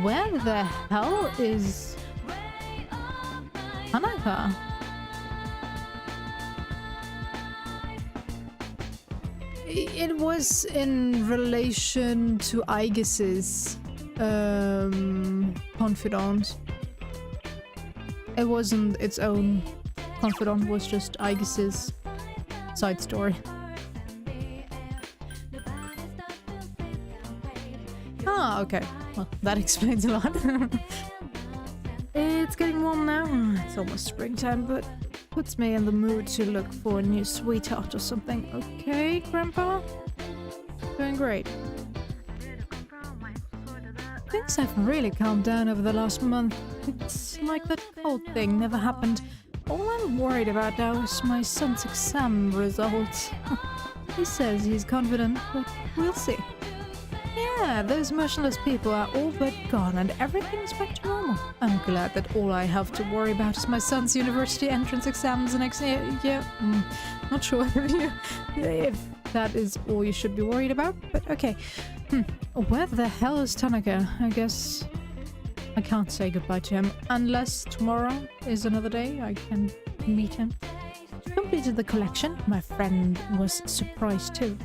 where the hell is Hanaka? It was in relation to Aegis's confidant. It wasn't its own confidant, was just Aegis's side story. Ah, okay. Well, that explains a lot. It's getting warm now. It's almost springtime, but puts me in the mood to look for a new sweetheart or something. Okay, Grandpa? Doing great. Things have really calmed down over the last month. It's like that cold thing never happened. All I'm worried about now is my son's exam results. He says he's confident, but we'll see. Yeah, those motionless people are all but gone and everything's back to normal. I'm glad that all I have to worry about is my son's university entrance exams next year. Yeah, not sure if that is all you should be worried about, but okay. Where the hell is Tanaka? I guess I can't say goodbye to him unless tomorrow is another day I can meet him. Completed the collection. My friend was surprised too.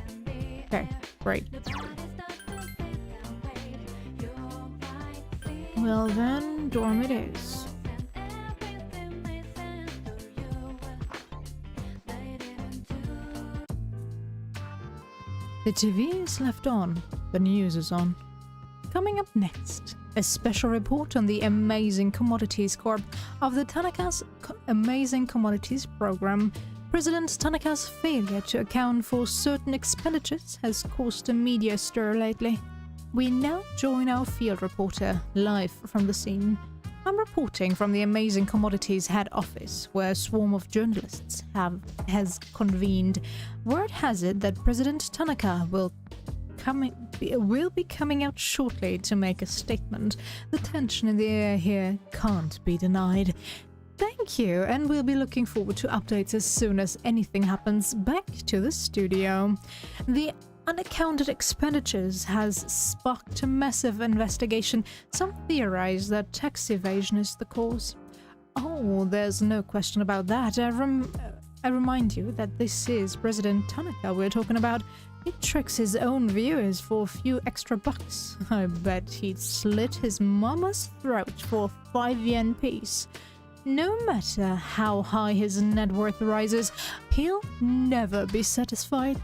Okay, great. Well then, dorm it is. The TV is left on, the news is on. Coming up next, a special report on the Amazing Commodities Corp of the Tanaka's Amazing Commodities program. President Tanaka's failure to account for certain expenditures has caused a media stir lately. We now join our field reporter live from the scene. I'm reporting from the Amazing Commodities head office, where a swarm of journalists has convened. Word has it that President Tanaka will be coming out shortly to make a statement. The tension in the air here can't be denied. Thank you, and we'll be looking forward to updates as soon as anything happens. Back to the studio. The unaccounted expenditures has sparked a massive investigation. Some theorize that tax evasion is the cause. Oh, there's no question about that. I remind you that this is President Tanaka we're talking about. He tricks his own viewers for a few extra bucks. I bet he'd slit his mama's throat for a 5 yen piece. No matter how high his net worth rises, he'll never be satisfied.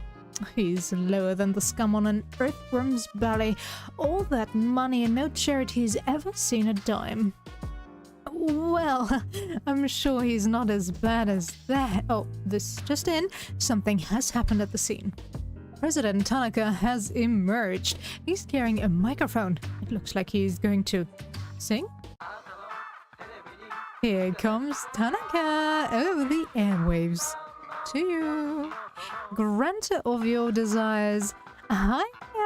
He's lower than the scum on an earthworm's belly. All that money and no charity's ever seen a dime. Well, I'm sure he's not as bad as that. Oh, this just in. Something has happened at the scene. President Tanaka has emerged. He's carrying a microphone. It looks like he's going to sing. Here comes Tanaka over the airwaves. To you. Granter of your desires. Hi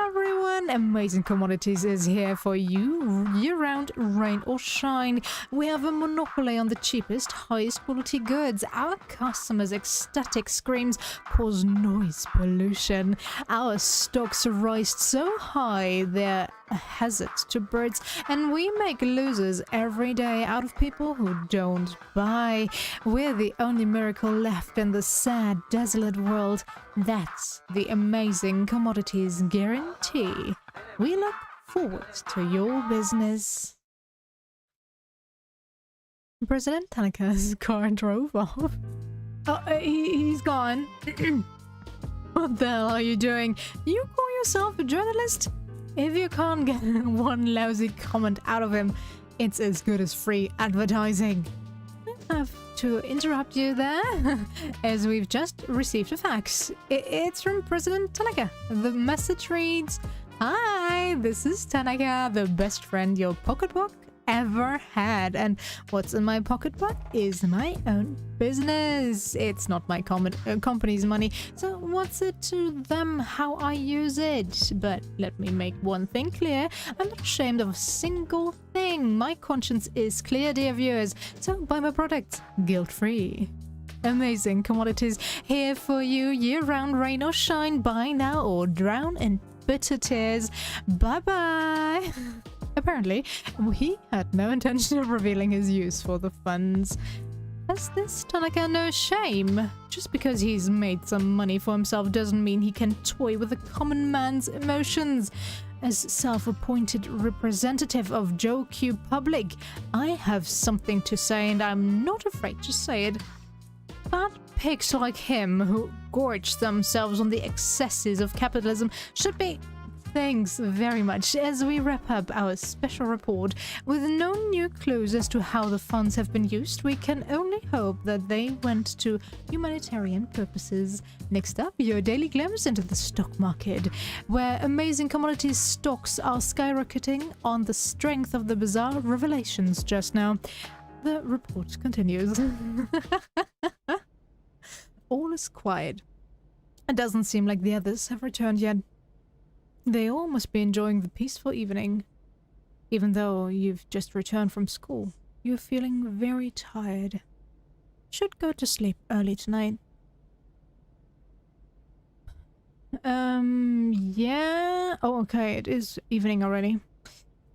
everyone, Amazing Commodities is here for you year-round, rain or shine. We have a monopoly on the cheapest, highest quality goods. Our customers' ecstatic screams cause noise pollution. Our stocks rise so high they're a hazard to birds, and we make losers every day out of people who don't buy. We're the only miracle left in the sad, desolate world. That's the Amazing Commodities guarantee. We look forward to your business. President Tanaka's car drove off. Oh, he's gone. What the hell are you doing? You call yourself a journalist? If you can't get one lousy comment out of him, it's as good as free advertising. I have to interrupt you there, as we've just received a fax. It's from President Tanaka. The message reads, "Hi, this is Tanaka, the best friend your pocketbook ever had, and what's in my pocketbook is my own business. It's not my company's money, so what's it to them how I use it? But let me make one thing clear, I'm not ashamed of a single thing. My conscience is clear, dear viewers, so buy my products guilt-free. Amazing Commodities, here for you year-round, rain or shine. Buy now or drown in bitter tears. Bye-bye." Apparently, he had no intention of revealing his use for the funds. Has this Tanaka no shame? Just because he's made some money for himself doesn't mean he can toy with a common man's emotions. As self-appointed representative of Joe Q Public, I have something to say and I'm not afraid to say it. Fat pigs like him who gorge themselves on the excesses of capitalism should be... Thanks very much. As we wrap up our special report, with no new clues as to how the funds have been used, we can only hope that they went to humanitarian purposes. Next up, your daily glimpse into the stock market, where Amazing Commodities stocks are skyrocketing on the strength of the bizarre revelations just now. The report continues. All is quiet. It doesn't seem like the others have returned yet. They all must be enjoying the peaceful evening. Even though you've just returned from school, you're feeling very tired. Should go to sleep early tonight. Yeah. Oh, okay, it is evening already.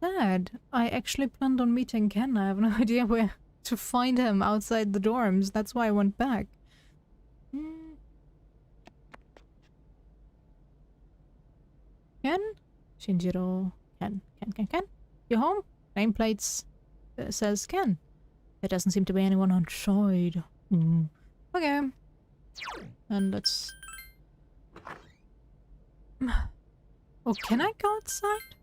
Sad. I actually planned on meeting Ken. I have no idea where to find him outside the dorms. That's why I went back. Ken? Shinjiro. Ken. Ken? You home? Nameplates says Ken. There doesn't seem to be anyone outside. Okay. And let's... Oh, can I go outside?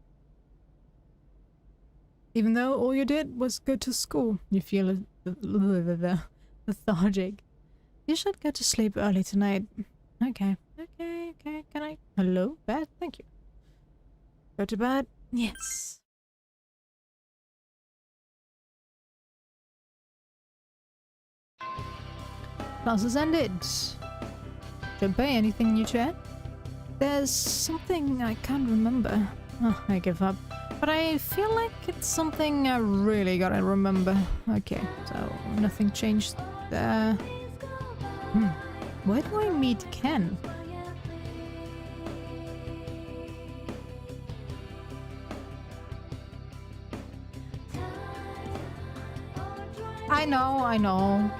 Even though all you did was go to school, you feel lethargic. You should go to sleep early tonight. Okay. Can I? Hello? Bed? Thank you. Go to bed? Yes. Classes ended. Don't pay anything new to add? There's something I can't remember. Oh, I give up. But I feel like it's something I really gotta remember. Okay, so nothing changed there. Where do I meet Ken? I know.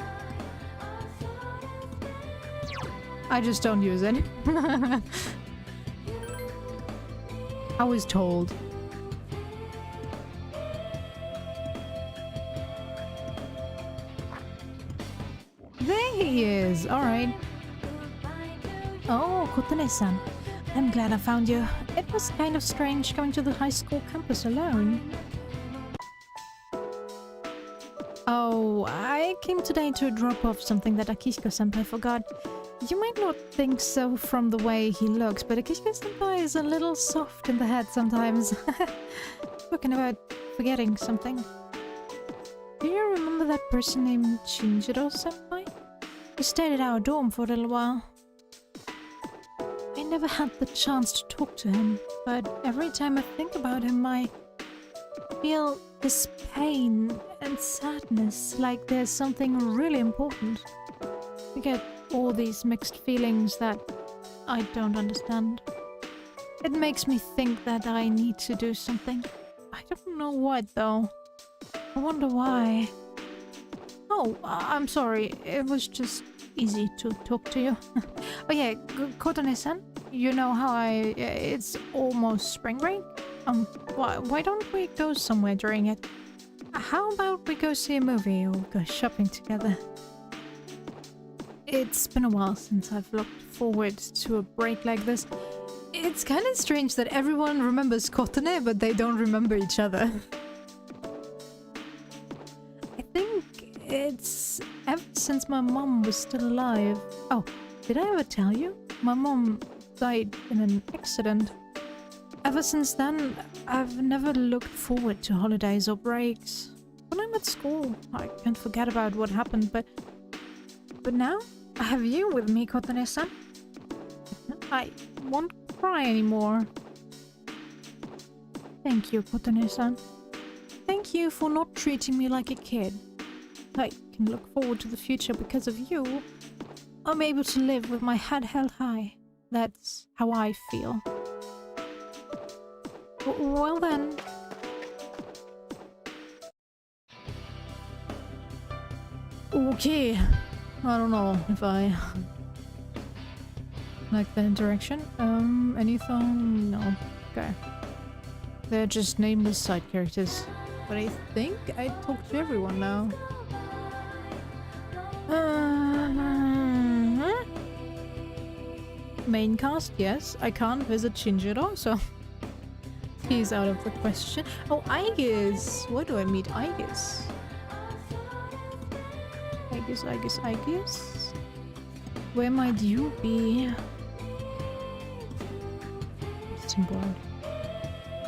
I just don't use it. I was told. There he is. All right. Oh, Kotone-san. I'm glad I found you. It was kind of strange going to the high school campus alone. Oh, I came today to drop off something that Akishiko-senpai forgot. You might not think so from the way he looks, but Akishiko-senpai is a little soft in the head sometimes. Talking about forgetting something. Do you remember that person named Shinjiro-senpai? He stayed at our dorm for a little while. I never had the chance to talk to him, but every time I think about him, I feel this pain and sadness, like there's something really important. I get all these mixed feelings that I don't understand. It makes me think that I need to do something. I don't know what, though. I wonder why. Oh, I'm sorry. It was just easy to talk to you. Oh yeah, Kotone-san, you know how it's almost spring break? Why don't we go somewhere during it? How about we go see a movie or go shopping together? It's been a while since I've looked forward to a break like this. It's kind of strange that everyone remembers Kotone, but they don't remember each other. I think it's ever since my mom was still alive. Oh, did I ever tell you? My mom died in an accident. Ever since then, I've never looked forward to holidays or breaks. When I'm at school, I can't forget about what happened, but now I have you with me, Kotone-san. I won't cry anymore. Thank you, Kotone-san. Thank you for not treating me like a kid. I can look forward to the future because of you. I'm able to live with my head held high. That's how I feel. Well then. Okay. I don't know if I like that interaction. Anything? No. Okay. They're just nameless side characters. But I think I talked to everyone now. Main cast, yes. I can't visit Shinjiro, so he's out of the question. Oh, Aigis! Where do I meet Aigis? Aigis? Where might you be? It's board.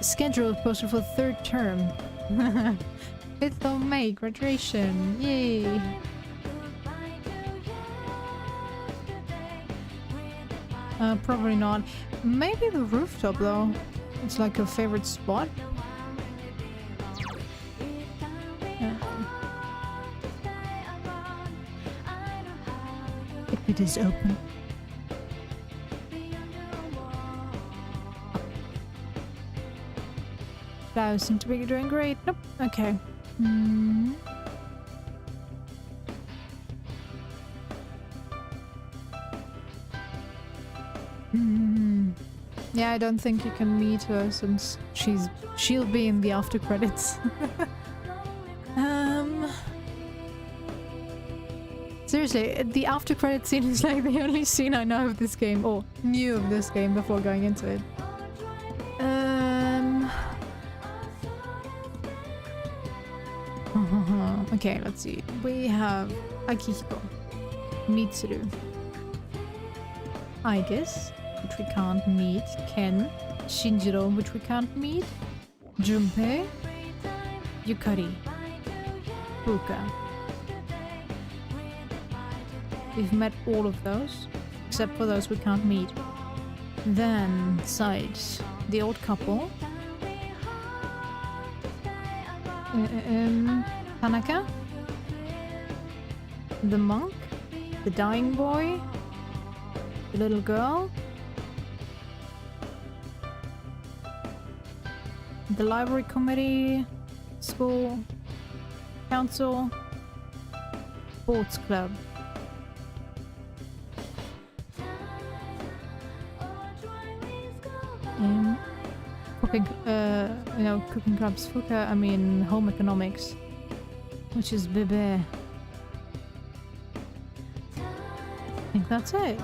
Schedule posted for third term. 5th of May, graduation. Yay. Probably not. Maybe the rooftop though. It's like your favorite spot. If it is open. Flowers seem to be doing great. Nope. Okay. Yeah, I don't think you can meet her since she'll be in the after credits. Seriously, the after credit scene is like the only scene I know of this game, or knew of this game before going into it. Okay, let's see. We have Akihiko, Mitsuru, Aigis, which we can't meet, Ken, Shinjiro, which we can't meet, Junpei, Yukari, Fuka. We've met all of those, except for those we can't meet. Then, sides, the old couple, Tanaka, the monk, the dying boy, the little girl, the library committee, school, council, sports club. Cooking, cooking clubs, Fuka, I mean home economics, which is Bebe. I think that's it.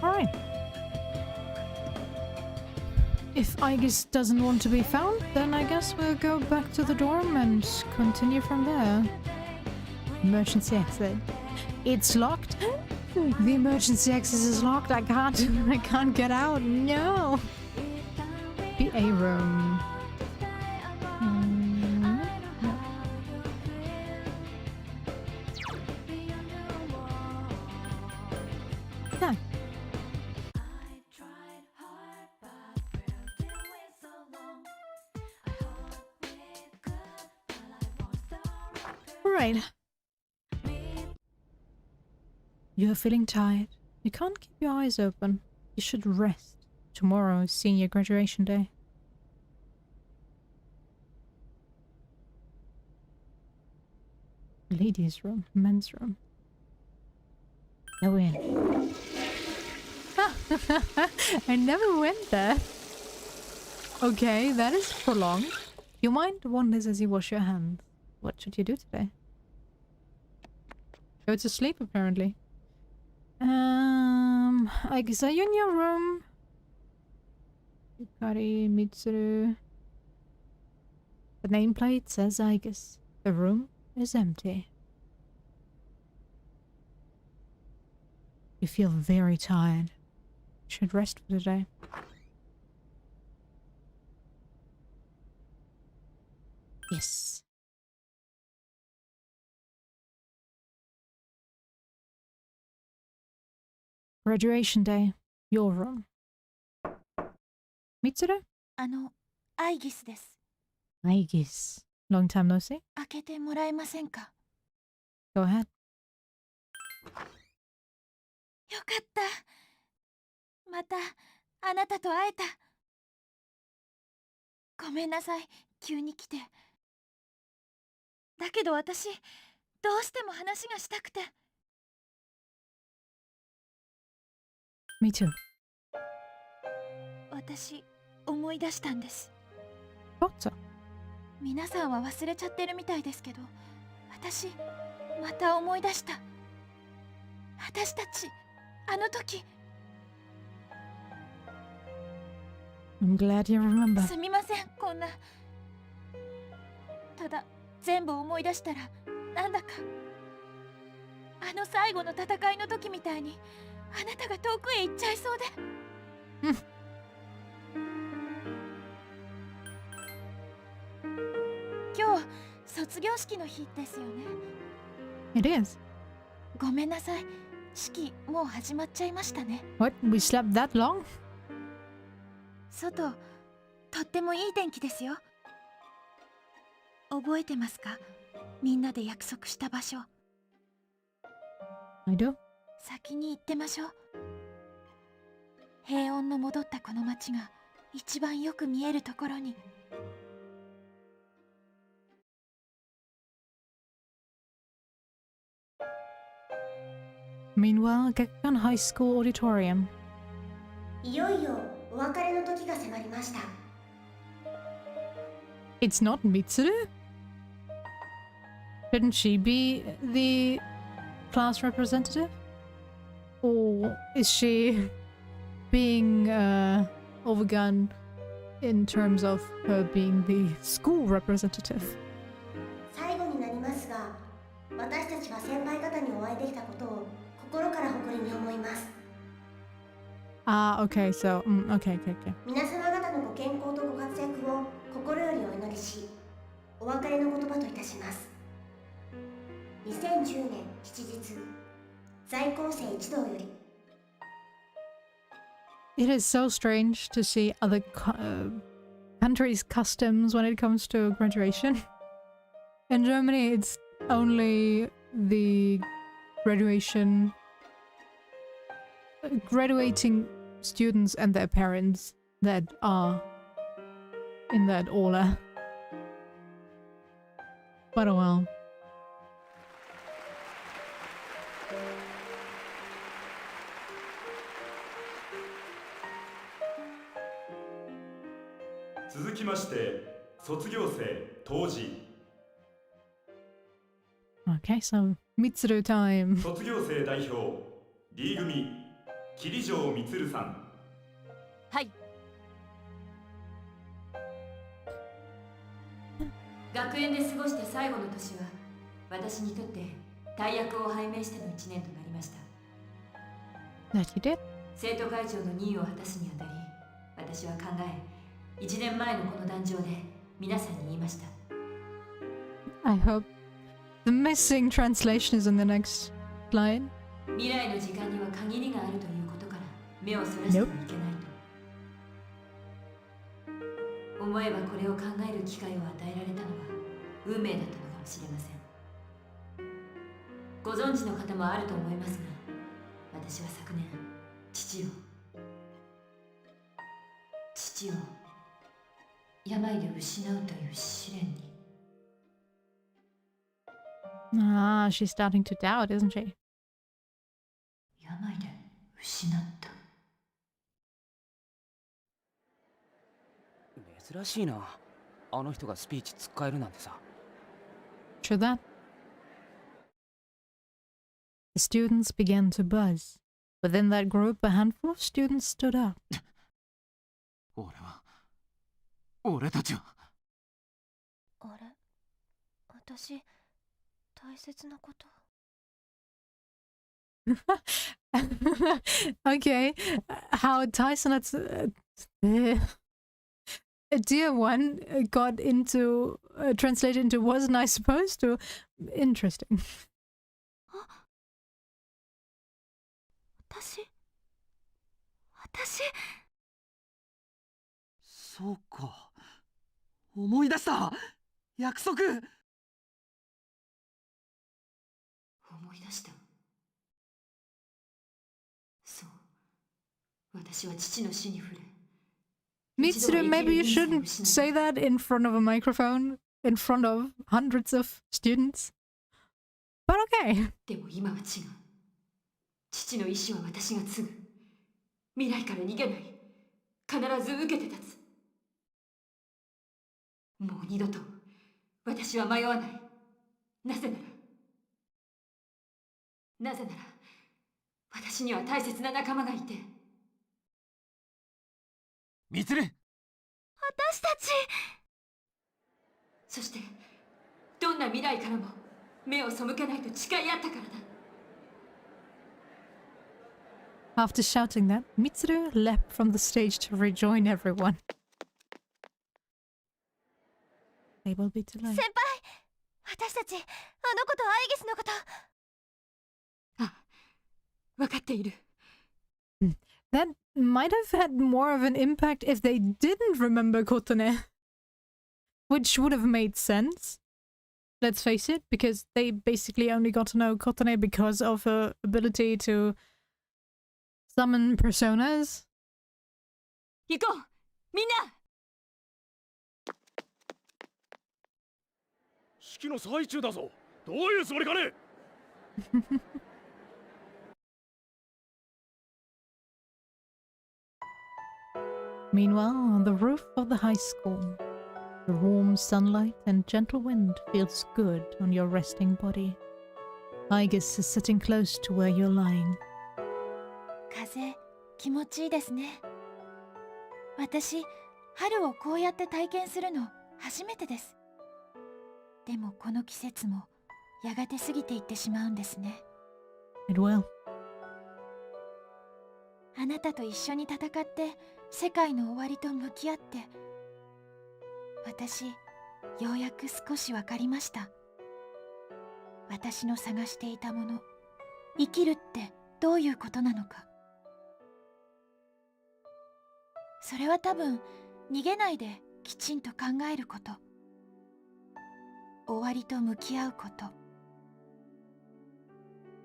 Alright. If Aigis doesn't want to be found, then I guess we'll go back to the dorm and continue from there. Emergency exit. It's locked? The emergency exit is locked. I can't get out. No. PA room. No. Yeah. Right. You're feeling tired. You can't keep your eyes open. You should rest. Tomorrow is senior graduation day. Ladies' room, men's room. Go in. I never went there. Okay, that is prolonged. Your mind wanders as you wash your hands. What should you do today? Go to sleep, apparently. I guess, are you in your room? Yukari, Mitsuru. The nameplate says Aigis. The room is empty. You feel very tired. You should rest for today. Yes. Graduation day. Your room. Mitsuru? アイギスです。 Aigis. Long time no see. 開けてもらえませんか? Go ahead. よかった。またあなたと会えた。ごめんなさい、急に来て。だけど私、どうしても話がしたくて。Me too. 私、思い出したんです。 What? 皆さんは忘れちゃってるみたいですけど、私、また思い出した。私たち、あの時。 I'm glad you remember. すみません、こんな。ただ、全部思い出したら、なんだかあの最後の戦いの時みたいにあなたが遠くへ行っちゃいそうで。今日卒業式の日ですよね。 It is. ごめんなさい、式もう始まっちゃいましたね。 What? We slept that long? 外とってもいい天気ですよ。覚えてますか？みんなで約束した場所。 I do. 先に行ってましょう。平穏の戻ったこの街が一番よく見えるところに。Meanwhile, Gekkan High School Auditorium. いよいよお別れの時が迫りました。 It's not Mitsuru? Shouldn't she be the class representative? Or is she being overgone in terms of her being the school representative? 最後になりますが、私たちは先輩方にお会いできたことを心から誇りに思います。 Ah, okay, so, okay. 皆様方のご健康とご活躍を心よりお祈りし、お別れの言葉といたします。2010年7日、在校生一同より。 It is so strange to see other countries' customs when it comes to graduation. In Germany, it's only the graduating students and their parents that are in that aula. But oh well. 続きまして卒業生当時 Okay, so Mitsuru time. 卒業生代表 D 組桐城充さん。はい。学園で過ごした最後の年は私にとって大役を拝命しての1年となりました。 That you did? 生徒会長の任を果たすにあたり、私は考え、1年前のこの壇上で皆さんに言いました。 I hope the missing translation is in the next line. 未来の時間には限りがあるということから目をそらしてはいけないと。思えばこれを考える機会を与えられたのは運命だったのかもしれません。ご存知の方もあると思いますが、私は昨年父を病で失うという試練に。 Ah, she's starting to doubt, isn't she? 病で失った。珍しいな。あの人がスピーチ使えるなんてさ。True that. The students began to buzz. Within that group, a handful of students stood up. 俺たちは。あれ、私、大切なこと。Okay, how Tyson that's a dear one got into translated into wasn't I supposed to? Interesting. 私。そうか。思い出した。約束。思い出した。そう。私は父の死に触れ。 Mitsuru, maybe you shouldn't say that in front of a microphone, in front of hundreds of students. But okay. でも今は違う。父の意志は私が継ぐ。未来から逃げない。必ず受けて立つ。もう二度と私は迷わない。なぜなら私には大切な仲間がいて。みつる。私たち。そしてどんな未来からも目を背けないと誓い合ったからだ。After shouting that, Mitsuru leapt from the stage to rejoin everyone. They will be too late. 先輩、私たちあの子とアイゲスのこと。あ、わかっている。 That might have had more of an impact if they didn't remember Kotone. Which would have made sense. Let's face it, because they basically only got to know Kotone because of her ability to summon personas. 行こう、みんな。式の最中だぞ。どういうつもりかね。Meanwhile, on the roof of the high school, the warm sunlight and gentle wind feels good on your resting body. Aigis is sitting close to where you're lying. 風、気持ちいいですね。私、春をこうやって体験するの初めてです。でもこの季節もやがて過ぎていってしまうんですね。It will. あなたと一緒に戦って世界の終わりと向き合って、私、ようやく少し分かりました。私の探していたもの、生きるってどういうことなのか。それは多分逃げないできちんと考えること、終わりと向き合うこと。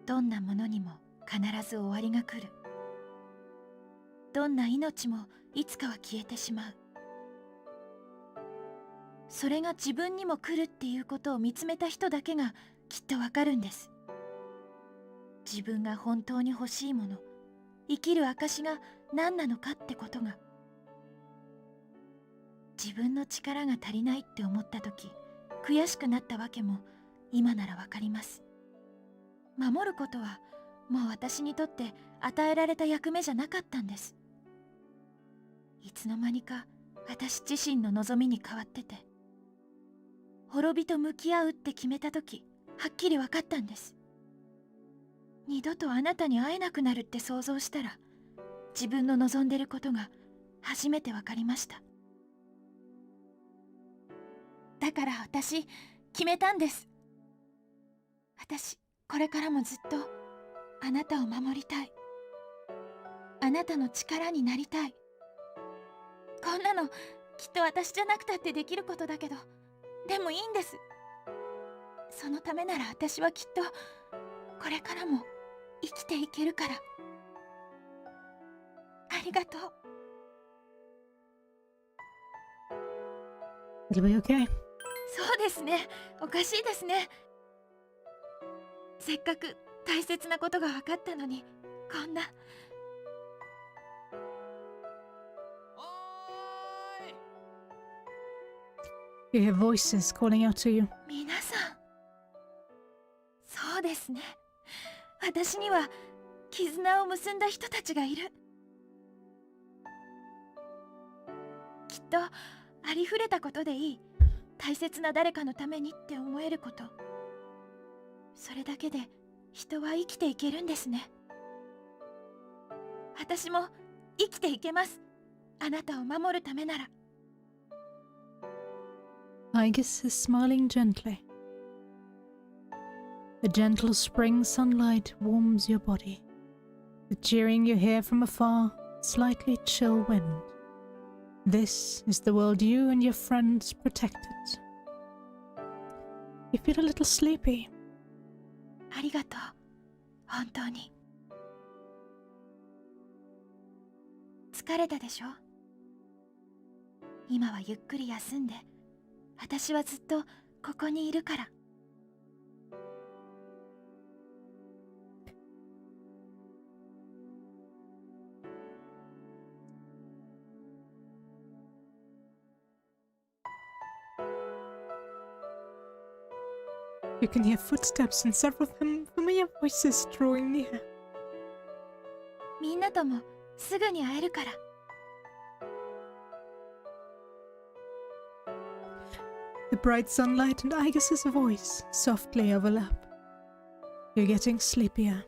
どんなものにも必ず終わりが来る。どんな命もいつかは消えてしまう。それが自分にも来るっていうことを見つめた人だけがきっとわかるんです。自分が本当に欲しいもの、生きる証が何なのかってことが。自分の力が足りないって思った時、悔しくなったわけも今ならわかります。守ることはもう私にとって与えられた役目じゃなかったんです。いつの間にか私自身の望みに変わってて、滅びと向き合うって決めた時、はっきり分かったんです。二度とあなたに会えなくなるって想像したら、自分の望んでることが初めて分かりました。だから私決めたんです。私これからもずっとあなたを守りたい。あなたの力になりたい。こんなのきっと私じゃなくたってできることだけど、でもいいんです。そのためなら私はきっとこれからも生きていけるから。ありがとう。 It'll be okay. そうですね。おかしいですね。せっかく大切なことが分かったのに、こんな。You hear voices calling out to you. 皆さん、そうですね。私には絆を結んだ人たちがいる。きっとありふれたことでいい。大切な誰かのためにって思えること。それだけで人は生きていけるんですね。私も生きていけます。あなたを守るためなら。Aigis is smiling gently. The gentle spring sunlight warms your body. The cheering you hear from afar, slightly chill wind. This is the world you and your friends protected. You feel a little sleepy. ありがとう。本当に。疲れたでしょ？今はゆっくり休んで。私はずっとここにいるから。You can hear footsteps and several familiar voices drawing near. みんなともすぐに会えるから。The bright sunlight and Aigis' voice softly overlap. You're getting sleepier.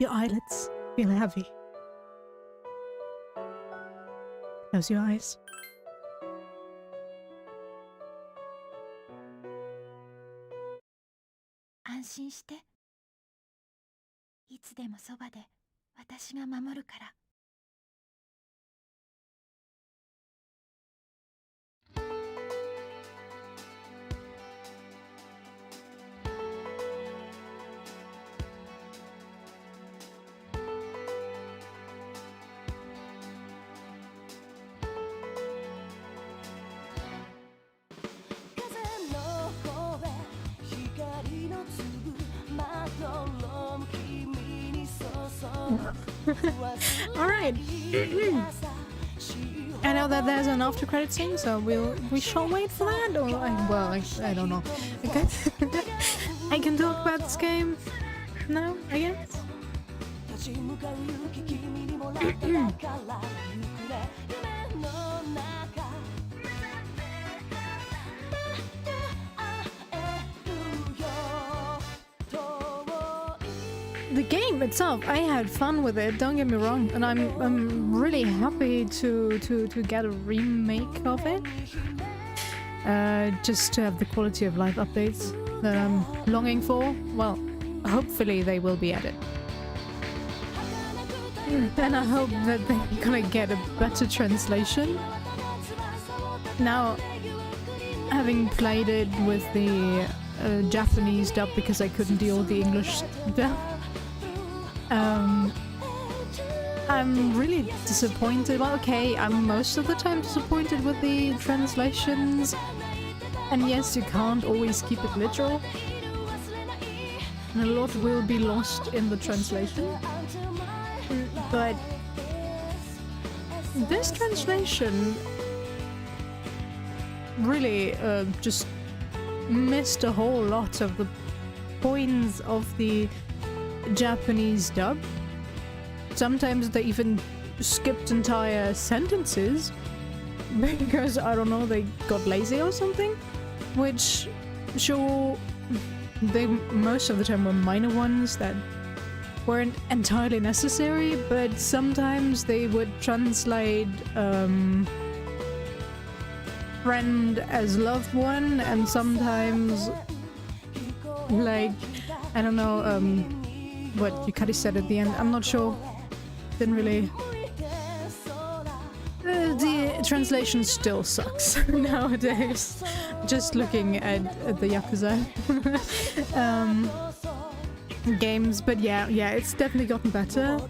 Your eyelids Feel heavy. Close your eyes. 安心して。いつでもそばで私が守るから。Alright. I know that there's an after credit scene, so we shall wait for that, or I don't know. Okay. I can talk about this game now, I guess. The game itself, I had fun with it, don't get me wrong, and I'm really happy to get a remake of it. Just to have the quality of life updates that I'm longing for. Well, hopefully they will be added. And I hope that they're gonna get a better translation. Now, having played it with the Japanese dub because I couldn't deal with the English dub, I'm really disappointed. Well, okay, I'm most of the time disappointed with the translations. And yes, you can't always keep it literal. And a lot will be lost in the translation. But this translation really just missed a whole lot of the points of the Japanese dub. Sometimes they even skipped entire sentences because, I don't know, they got lazy or something, which sure, they most of the time were minor ones that weren't entirely necessary, but sometimes they would translate friend as loved one, and sometimes, like, I don't know, what Yukari said at the end, I'm not sure. Didn't really... the translation still sucks nowadays. Just looking at the Yakuza games, but yeah, it's definitely gotten better.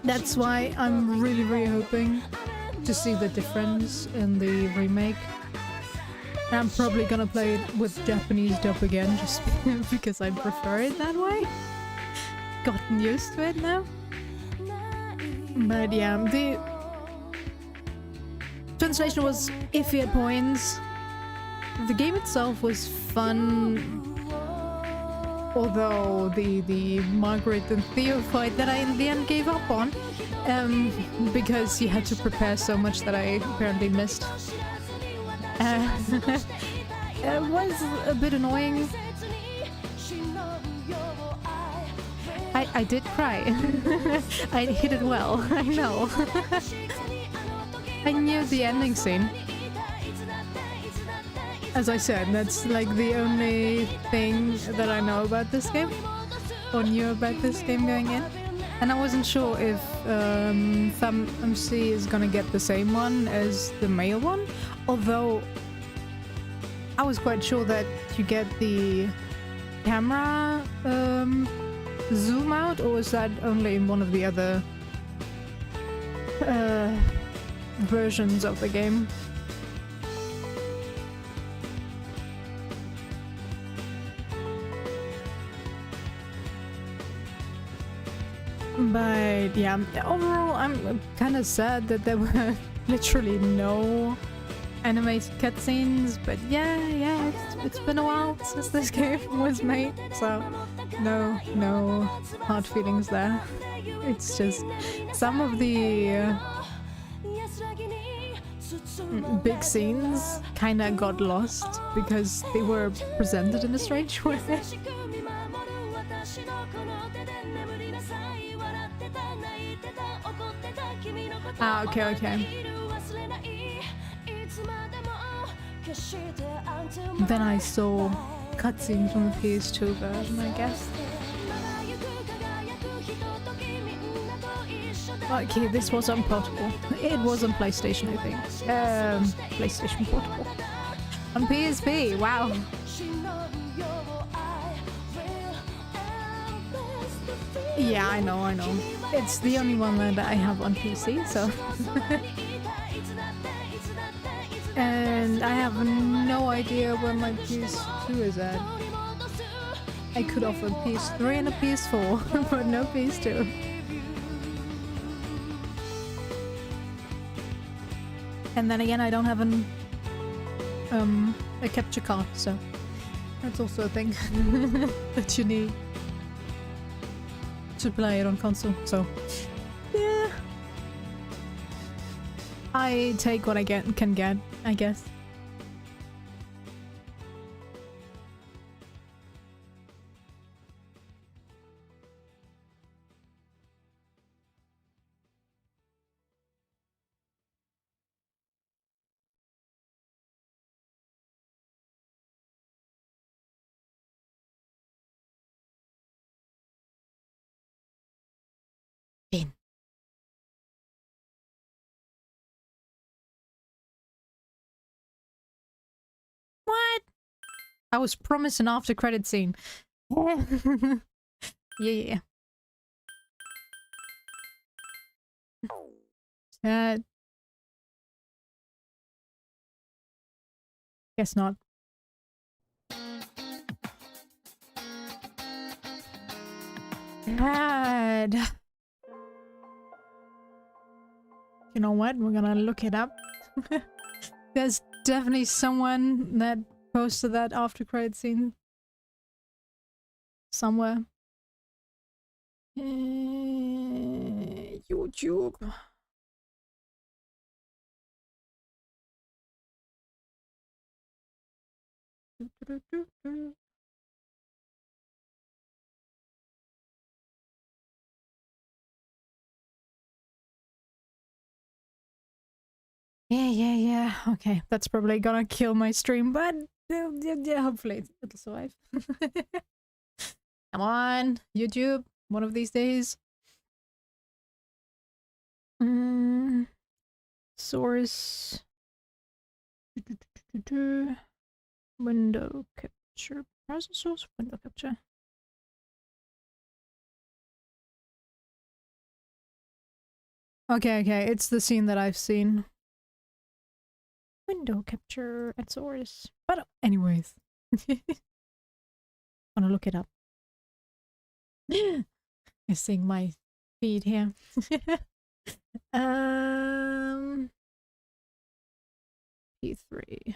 That's why I'm really hoping to see the difference in the remake. I'm probably gonna play it with Japanese dub again, just because I prefer it that way. Gotten used to it now. But yeah, the translation was iffy at points. The game itself was fun, although the Margaret and Theo fight that I in the end gave up on, because you had to prepare so much that I apparently missed. It was a bit annoying. I did cry. I hit it well, I know. I knew the ending scene. As I said, that's like the only thing that I know about this game, or knew about this game going in. And I wasn't sure if Thumb MC is gonna get the same one as the male one, although I was quite sure that you get the camera zoom out, or is that only in one of the other versions of the game? But yeah, overall I'm kind of sad that there were literally no animated cutscenes, but yeah, it's been a while since this game was made, so no hard feelings there. It's just some of the big scenes kinda got lost because they were presented in a strange way. Ah, okay, okay. Then I saw cutscenes from the PS2 version, I guess. Okay, this was on Portable. It was on PlayStation, I think. PlayStation Portable. On PSP, wow. Yeah, I know. It's the only one that I have on PC, so... And I have no idea where my PS2 is at. I could offer a PS3 and a PS4, but no PS2. And then again, I don't have a capture card, so that's also a thing that you need to play it on console. So yeah, I take what I can get, I guess. In. What? I was promised an after credit scene. Yeah. Sad. Guess not. Sad. You know what? We're gonna look it up. There's definitely someone that posted that after credit scene somewhere. YouTube. Yeah. Okay, that's probably gonna kill my stream, but yeah, hopefully it'll survive. Come on, YouTube, one of these days. Source. Window capture. Browser source, window capture. Okay, it's the scene that I've seen. Window capture at source. But anyways. Wanna look it up. I'm seeing my feed here. P3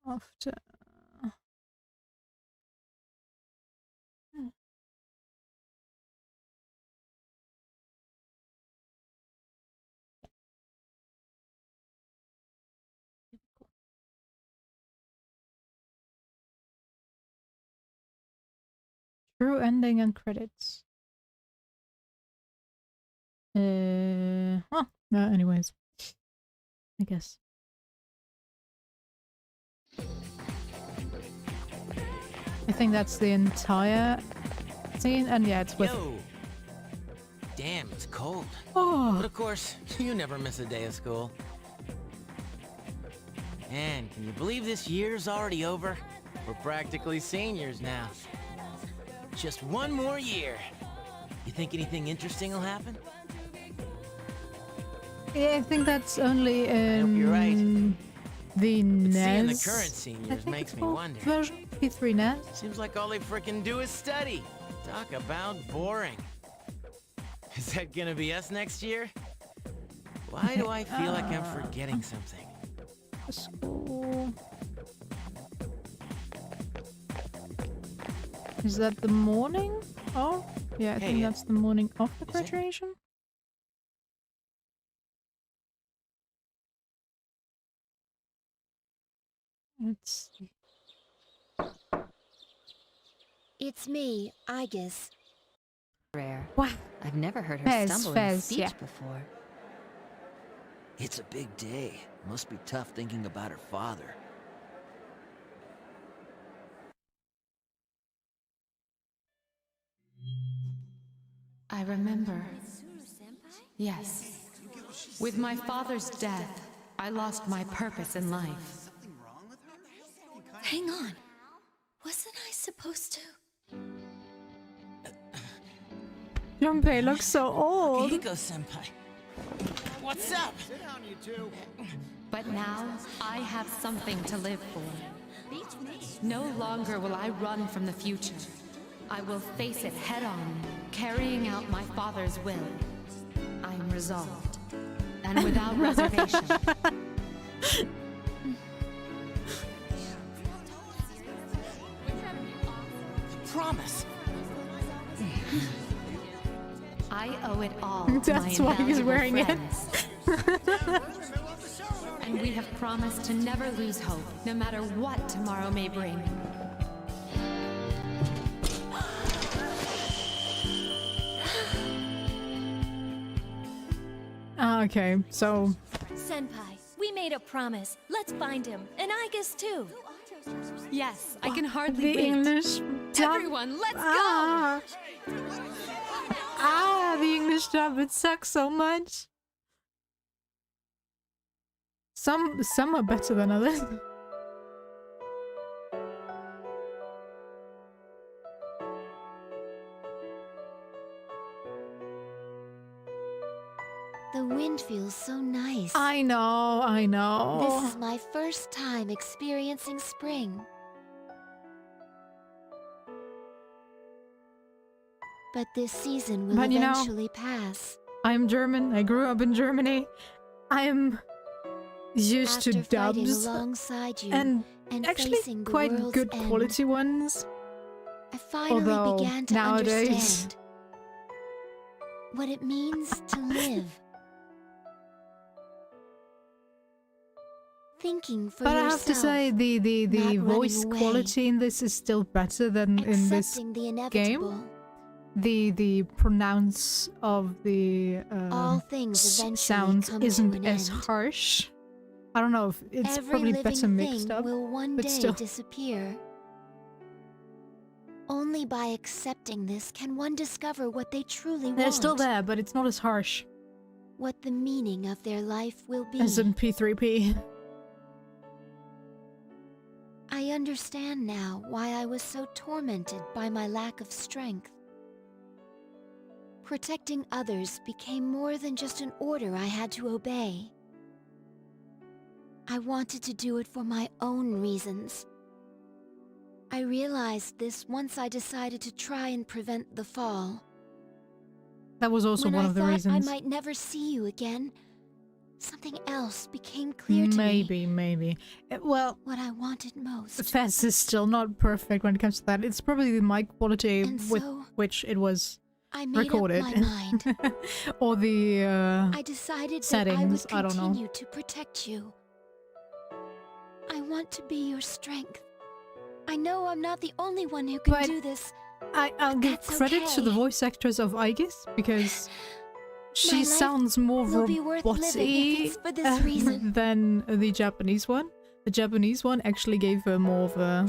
after true ending and credits. Anyways, I guess. I think that's the entire scene, and yeah, it's with. Yo. Damn, it's cold. Oh, But of course, you never miss a day of school. Man, can you believe this year's already over? We're practically seniors now. Just one more year. You think anything interesting will happen? yeah, I think that's only I hope you're right. the But seeing the NES. current I seniors think makes it's me called wonder. version P3 NES. Seems like all they frickin' do is study. Talk about boring. Is that gonna be us next year? Why do I feel like I'm forgetting something? School. Is that the morning? Oh, yeah, I think Hey, that's the morning of the is it? graduation. Let's see. It's me, I guess. Rare. Wow. I've never heard her Fez, stumble in Fez, speech yeah. before. It's a big day. Must be tough thinking about her father. I remember. Yes. With my father's death, I lost my purpose in life. Hang on. Wasn't I supposed to? Junpei looks so old. Akihiko-senpai. What's up? But now, I have something to live for. No longer will I run from the future. I will face it head-on, carrying out my father's will. I am resolved, and without reservation. Promise. I owe it all to That's my why he's invaluable wearing it. friends. And we have promised to never lose hope, no matter what tomorrow may bring. Okay, so Senpai, we made a promise. Let's find him. And I guess too. Yes, I can hardly the wait. English dub. Everyone, let's Ah. The English dub, it sucks so much. Some are better than others. The wind feels so nice. I know, I know. This is my first time experiencing spring. But this season will But you know, eventually pass. I'm German. I grew up in Germany. I am used After to fighting dubs alongside you and facing actually the quite world's good end, quality ones. I finally Although began to nowadays understand what it means to live. Thinking for But I yourself. have to say the not running voice away, quality in this is still better than in this accepting the game. inevitable. The pronounce of the All things eventually sounds come to isn't an as end. harsh. I don't know if it's Every probably living better mixed thing up, will one but day still. disappear. Only by accepting this can one discover what they truly They're want. still there, but it's not as harsh What the meaning of their life will be. as in P3P. I understand now why I was so tormented by my lack of strength. Protecting others became more than just an order I had to obey. I wanted to do it for my own reasons. I realized this once I decided to try and prevent the fall. That was also When one I of the thought reasons. I might never see you again, something else became clear to me. Maybe. Well, What I wanted most. Fez is still not perfect when it comes to that. It's probably the mic quality And with so, which it was I made recorded. up my mind. Or the I decided settings, that I I would don't know. continue to protect you. I want to be your strength. I know I'm not the only one who can But do this. I'll give that's credit to the okay. voice actress of Aegis because she life sounds more will be worth living if it's for this reason. than the Japanese one. The Japanese one actually gave her more of a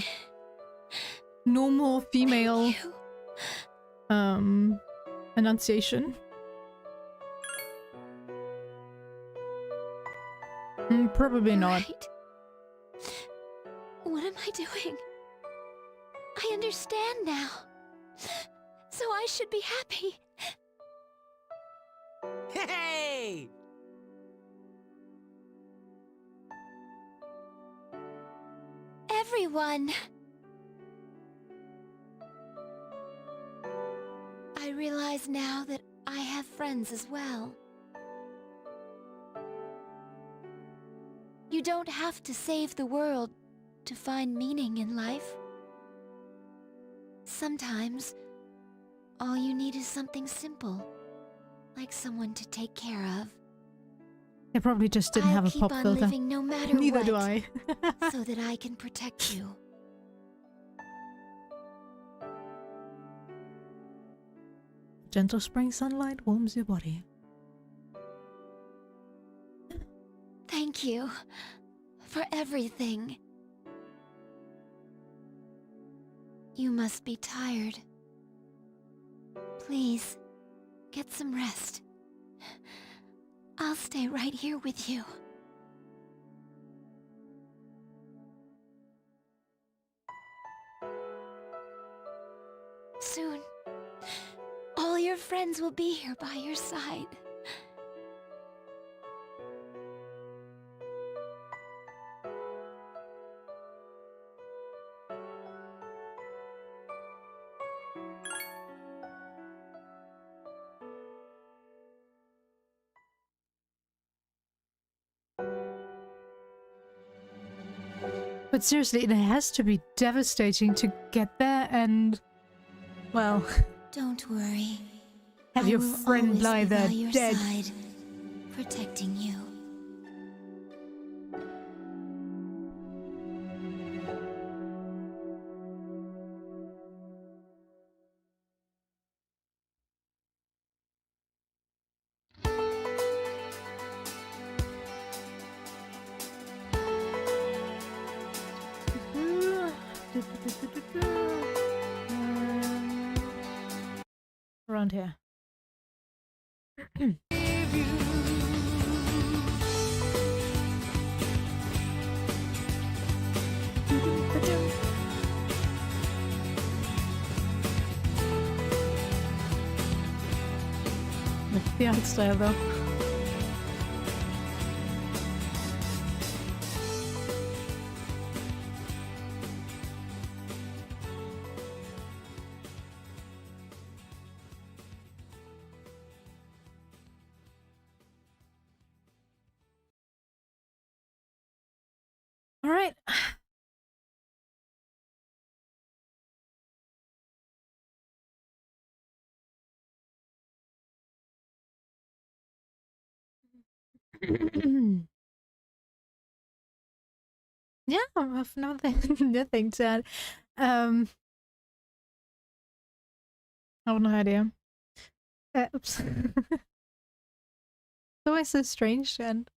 normal female enunciation. Probably You're not. right. What am I doing? I understand now. So I should be happy. Hey! Everyone! I realize now that I have friends as well. You don't have to save the world to find meaning in life. Sometimes, all you need is something simple, like someone to take care of. They probably just didn't I'll have a keep pop on filter. living no matter Neither what, do I. so that I can protect you. Gentle spring sunlight warms your body. you for everything. You must be tired. Please, get some rest. I'll stay right here with you. Soon, all your friends will be here by your side. But seriously, it has to be devastating to get there and, well, Don't worry. have your I will friend always lie be there by your dead. side, protecting you. Around here. The art style though. All right. Yeah, I have nothing, nothing to add. I have no idea. Oops. It's always so strange to end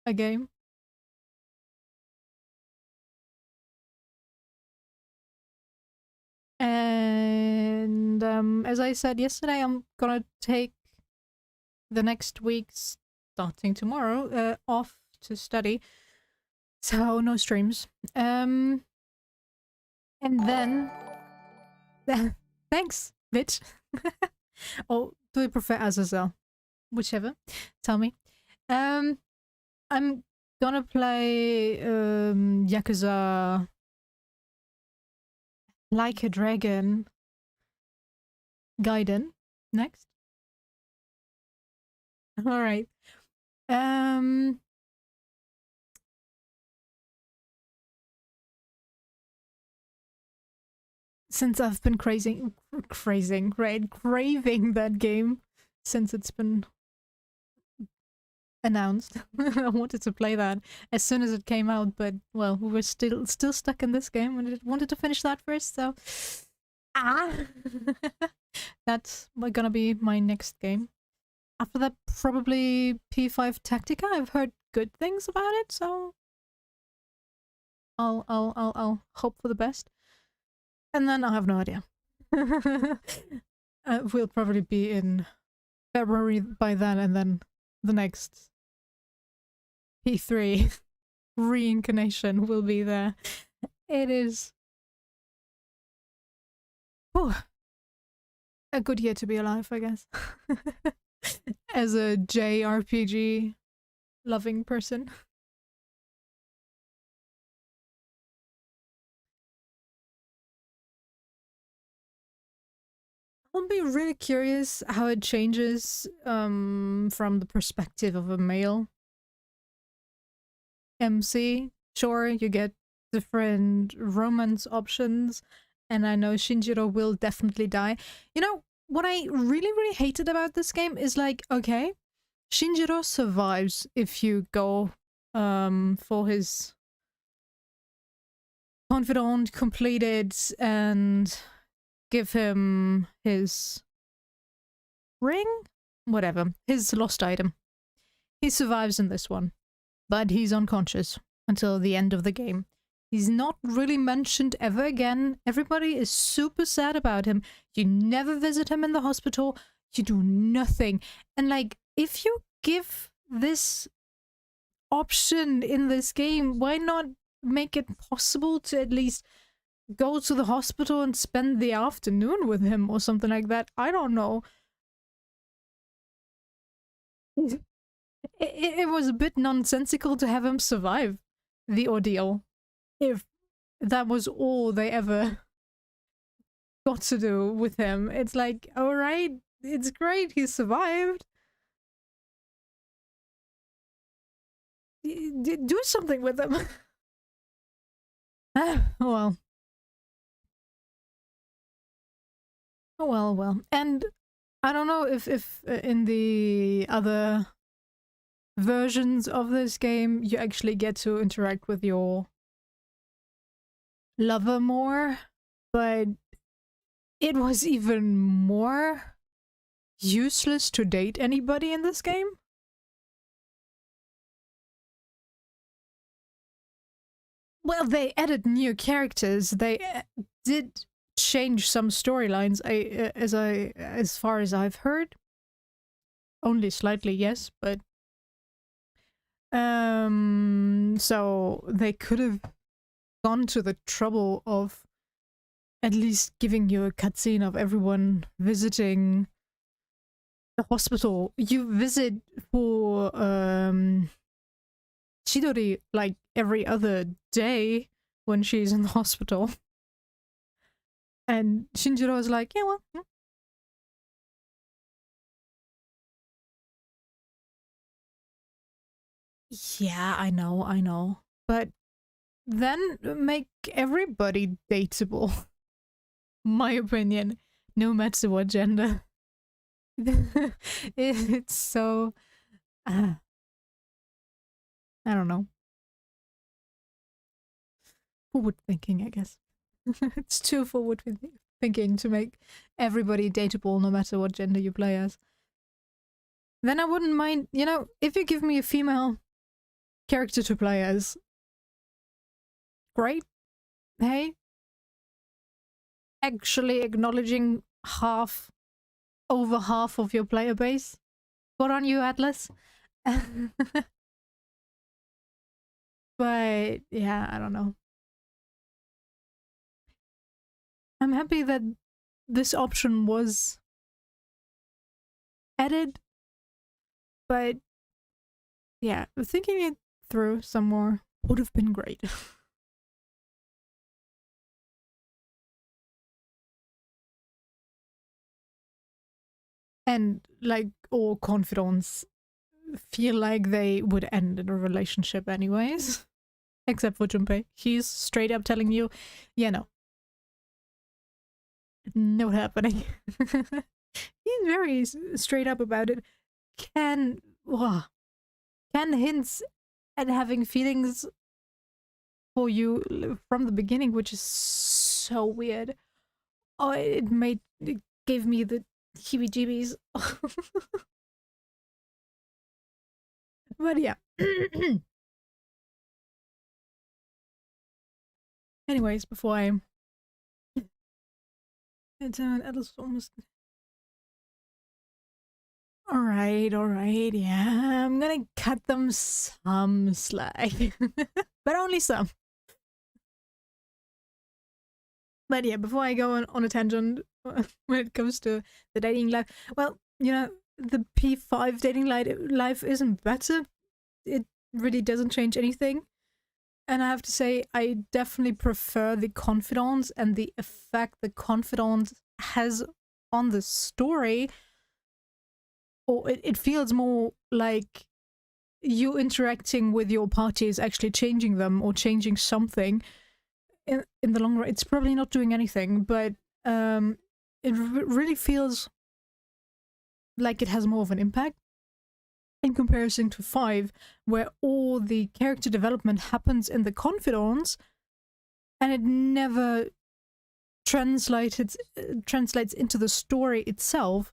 a game. And as I said yesterday, I'm gonna take the next week, starting tomorrow, off to study. So no streams. And then thanks, bitch. Or do you prefer Azazel? Whichever. Tell me. I'm gonna play Yakuza Like a Dragon Gaiden next. All right. Since I've been craving that game since it's been announced. I wanted to play that as soon as it came out, but well, we were still stuck in this game and I wanted to finish that first, so that's gonna be my next game. After that, probably P5 Tactica. I've heard good things about it, so I'll hope for the best. And then I have no idea. We'll probably be in February by then, and then the next P3 reincarnation will be there. It is a good year to be alive, I guess. As a JRPG loving person. I'll be really curious how it changes from the perspective of a male MC. Sure, you get different romance options, and I know Shinjiro will definitely die. You know, what I really hated about this game is like, okay, Shinjiro survives if you go for his confidant completed and give him his ring? Whatever. His lost item. He survives in this one. but he's unconscious until the end of the game. He's not really mentioned ever again. Everybody is super sad about him. You never visit him in the hospital. You do nothing. And like, if you give this option in this game, why not make it possible to at least go to the hospital and spend the afternoon with him or something like that? I don't know. It was a bit nonsensical to have him survive the ordeal, if that was all they ever got to do with him. It's like, alright, it's great, he survived. Do something with him. Oh well. Oh well, well. And I don't know if in the other versions of this game you actually get to interact with your lover more, but it was even more useless to date anybody in this game. Well, they added new characters. They did change some storylines. As far as I've heard, only slightly, yes, but so they could have gone to the trouble of at least giving you a cutscene of everyone visiting the hospital. You visit for Chidori like every other day when she's in the hospital. And Shinjiro is like, yeah, well. Yeah, I know. But then make everybody dateable. My opinion, no matter what gender. It's so... I don't know. Forward thinking, I guess. It's too forward thinking to make everybody dateable no matter what gender you play as. Then I wouldn't mind, you know, if you give me a female character to play as. Great. Hey. Actually acknowledging over half of your player base. Good on you, Atlas. But yeah, I don't know. I'm happy that this option was added, but yeah, thinking it through some more would have been great. And like all confidants feel like they would end in a relationship anyways. Except for Junpei. He's straight up telling you, yeah, no. Not happening. He's very straight up about it. Can hints at having feelings for you from the beginning, which is so weird. Oh, it gave me the heebie-jeebies. But yeah. Anyways, before I... Atlas almost... Alright, yeah. I'm gonna cut them some slack. But only some. But yeah, before I go on a tangent when it comes to the dating life, well, you know, the P5 dating life isn't better. It really doesn't change anything. And I have to say, I definitely prefer the confidants and the effect the confidant has on the story. Or it feels more like you interacting with your party is actually changing them or changing something. In the long run, it's probably not doing anything, but it really feels like it has more of an impact in comparison to 5, where all the character development happens in the confidants and it never translates into the story itself.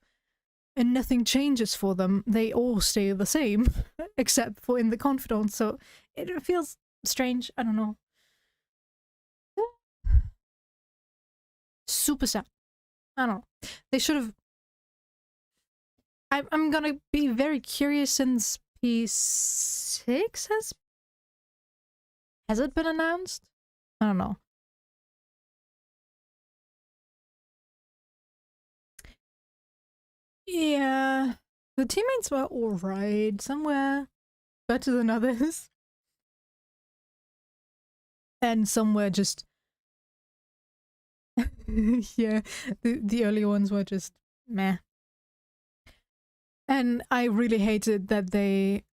and nothing changes for them. They all stay the same, except for in the confidants. So it feels strange. I don't know. Super sad. I don't know. They should have. I'm gonna be very curious since P6 has it been announced? I don't know. Yeah, the teammates were alright. Some were better than others. And some were just... yeah, the early ones were just meh. And I really hated that they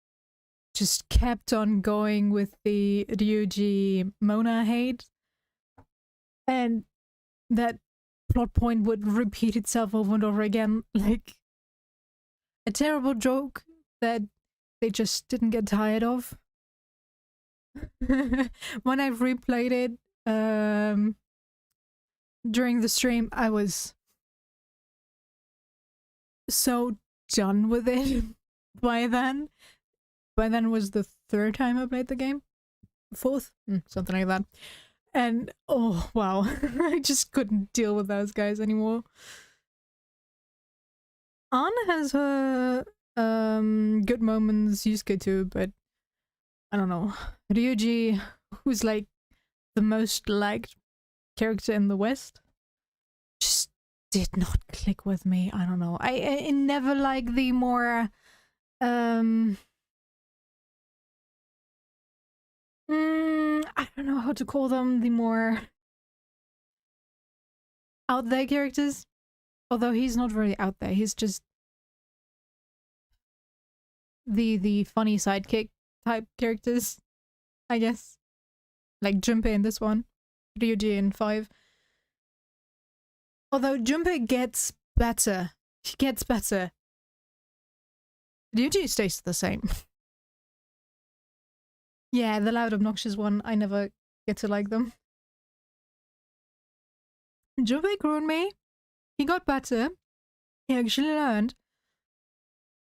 just kept on going with the Ryuji Mona hate. And that plot point would repeat itself over and over again. Like a terrible joke that they just didn't get tired of. When I replayed it during the stream, I was so done with it by then. By then was the third time I played the game. Fourth? Something like that. And oh wow, I just couldn't deal with those guys anymore. Anne has her good moments, Yusuke too, but I don't know. Ryuji, who's like the most liked character in the West, just did not click with me. I don't know. I never like the more I don't know how to call them, the more out there characters. Although he's not really out there, he's just the funny sidekick type characters, I guess. Like Junpei in this one, Ryuji in 5. Although Junpei gets better. He gets better. Ryuji stays the same. Yeah, the loud obnoxious one, I never get to like them. Junpei grew on me. He got better. He actually learned.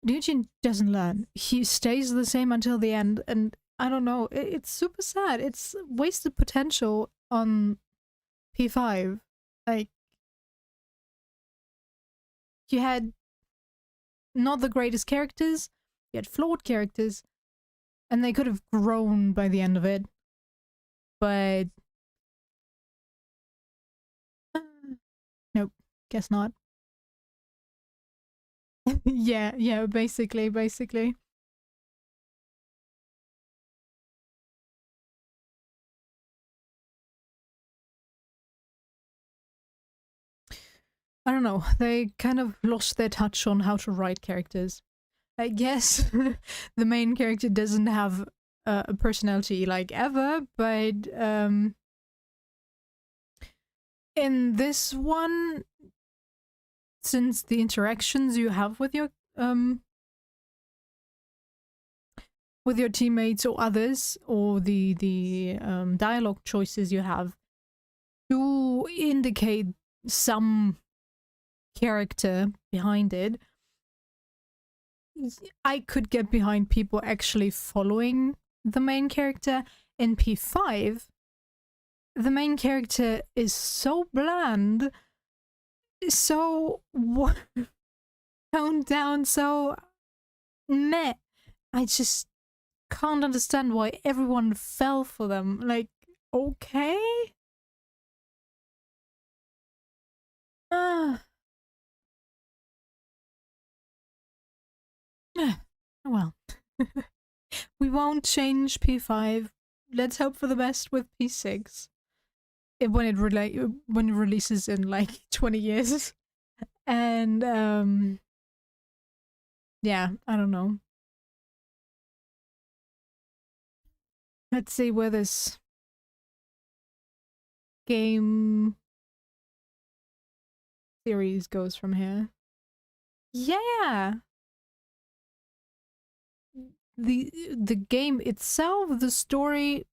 Ryuji doesn't learn. He stays the same until the end, and I don't know, it's super sad. It's wasted potential on P5. Like, you had not the greatest characters, you had flawed characters, and they could have grown by the end of it. But... nope, guess not. yeah, basically. I don't know, they kind of lost their touch on how to write characters. I guess the main character doesn't have a personality like ever, but in this one, since the interactions you have with your teammates or others, or the dialogue choices you have, do indicate some character behind it. I could get behind people actually following the main character. In P5, the main character is so bland, so toned down, so meh. I just can't understand why everyone fell for them. Like, okay? Well, we won't change P5. Let's hope for the best with P6 when it releases in like 20 years. And yeah, I don't know. Let's see where this game series goes from here. Yeah. The game itself, the story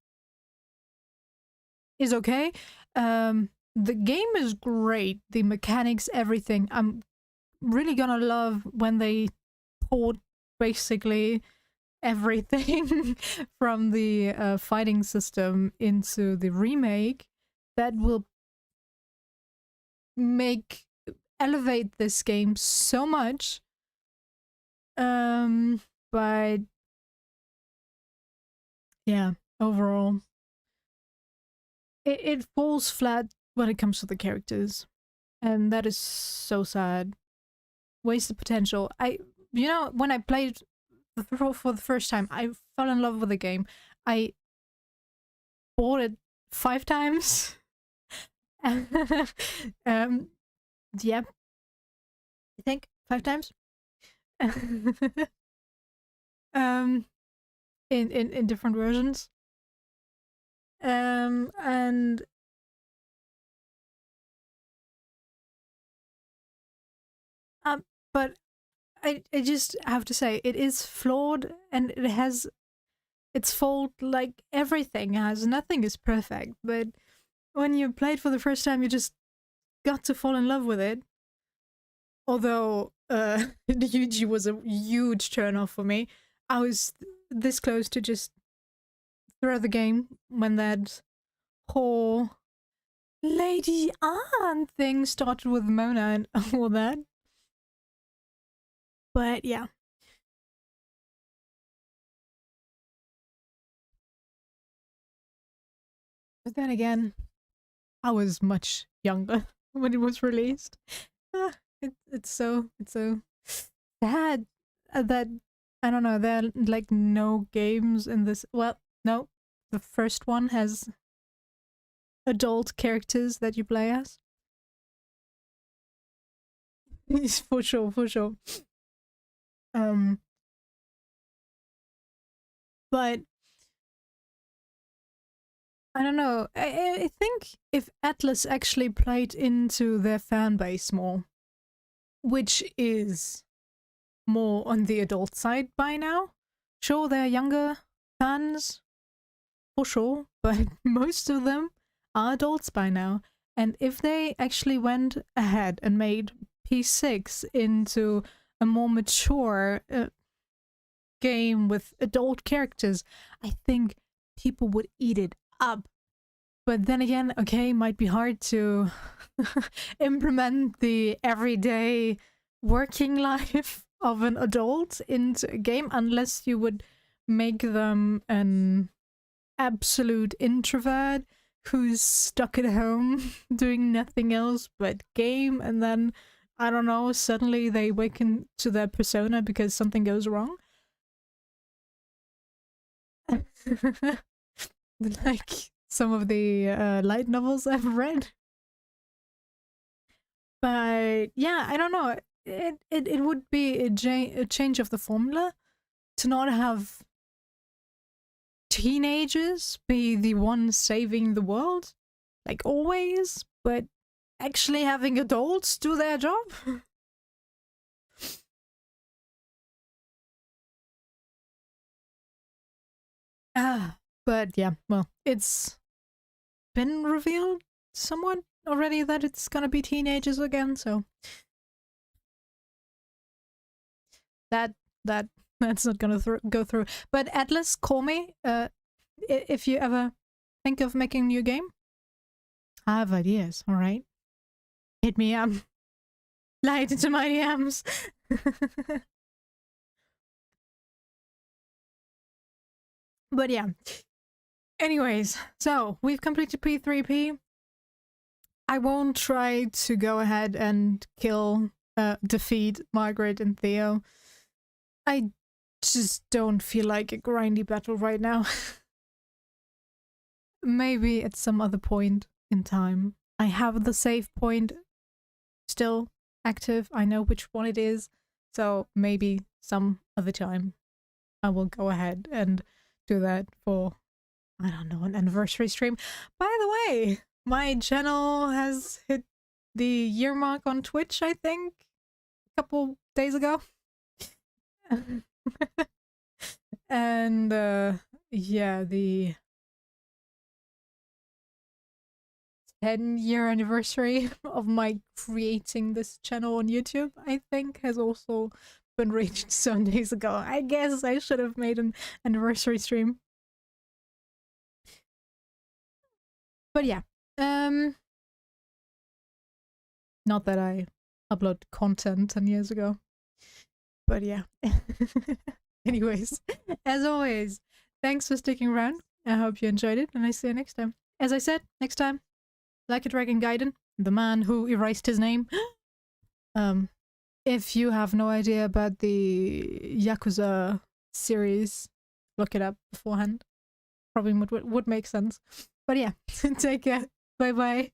is okay. The game is great. The mechanics, everything. I'm really gonna love when they port basically everything from the fighting system into the remake. That will elevate this game so much. But yeah, overall, it falls flat when it comes to the characters, and that is so sad. Wasted potential. When I played for the first time, I fell in love with the game. I bought it 5 times. Yep. I think 5 times. In different versions. And but I just have to say it is flawed, and it has its fault like everything has. Nothing is perfect, but when you play it for the first time, you just got to fall in love with it. Although Yuji was a huge turn off for me. I was this close to just throw the game when that whole Lady Aunt thing started with Mona and all that. But yeah. But then again, I was much younger when it was released. It's so sad that I don't know, there are like no games in this. Well, no, the first one has adult characters that you play as. For sure, for sure. But I don't know. I think if Atlas actually played into their fan base more, which is more on the adult side by now. Sure, they're younger fans, for sure, but most of them are adults by now. And if they actually went ahead and made P6 into a more mature game with adult characters, I think people would eat it up. But then again, okay, might be hard to implement the everyday working life of an adult into a game unless you would make them an absolute introvert who's stuck at home doing nothing else but game, and then I don't know, suddenly they awaken to their persona because something goes wrong. Like some of the light novels I've read. But yeah, I don't know. It would be a change of the formula to not have teenagers be the ones saving the world, like always, but actually having adults do their job. But yeah, well, it's been revealed somewhat already that it's gonna be teenagers again, so that's not gonna go through. But Atlas, call me if you ever think of making a new game. I have ideas, all right? Hit me up. Slide into my DMs. But yeah. Anyways, so we've completed P3P. I won't try to go ahead and defeat Margaret and Theo. I just don't feel like a grindy battle right now. Maybe at some other point in time. I have the save point still active. I know which one it is. So maybe some other time I will go ahead and do that for, I don't know, an anniversary stream. By the way, my channel has hit the year mark on Twitch, I think, a couple days ago. And yeah, the 10-year anniversary of my creating this channel on YouTube, I think, has also been reached some days ago. I guess I should have made an anniversary stream. But yeah, not that I upload content 10 years ago. But yeah. Anyways, as always, thanks for sticking around. I hope you enjoyed it, and I see you next time. As I said, next time, Like a Dragon Gaiden, the man who erased his name. If you have no idea about the Yakuza series, look it up beforehand. Probably would make sense. But yeah, take care. Bye bye.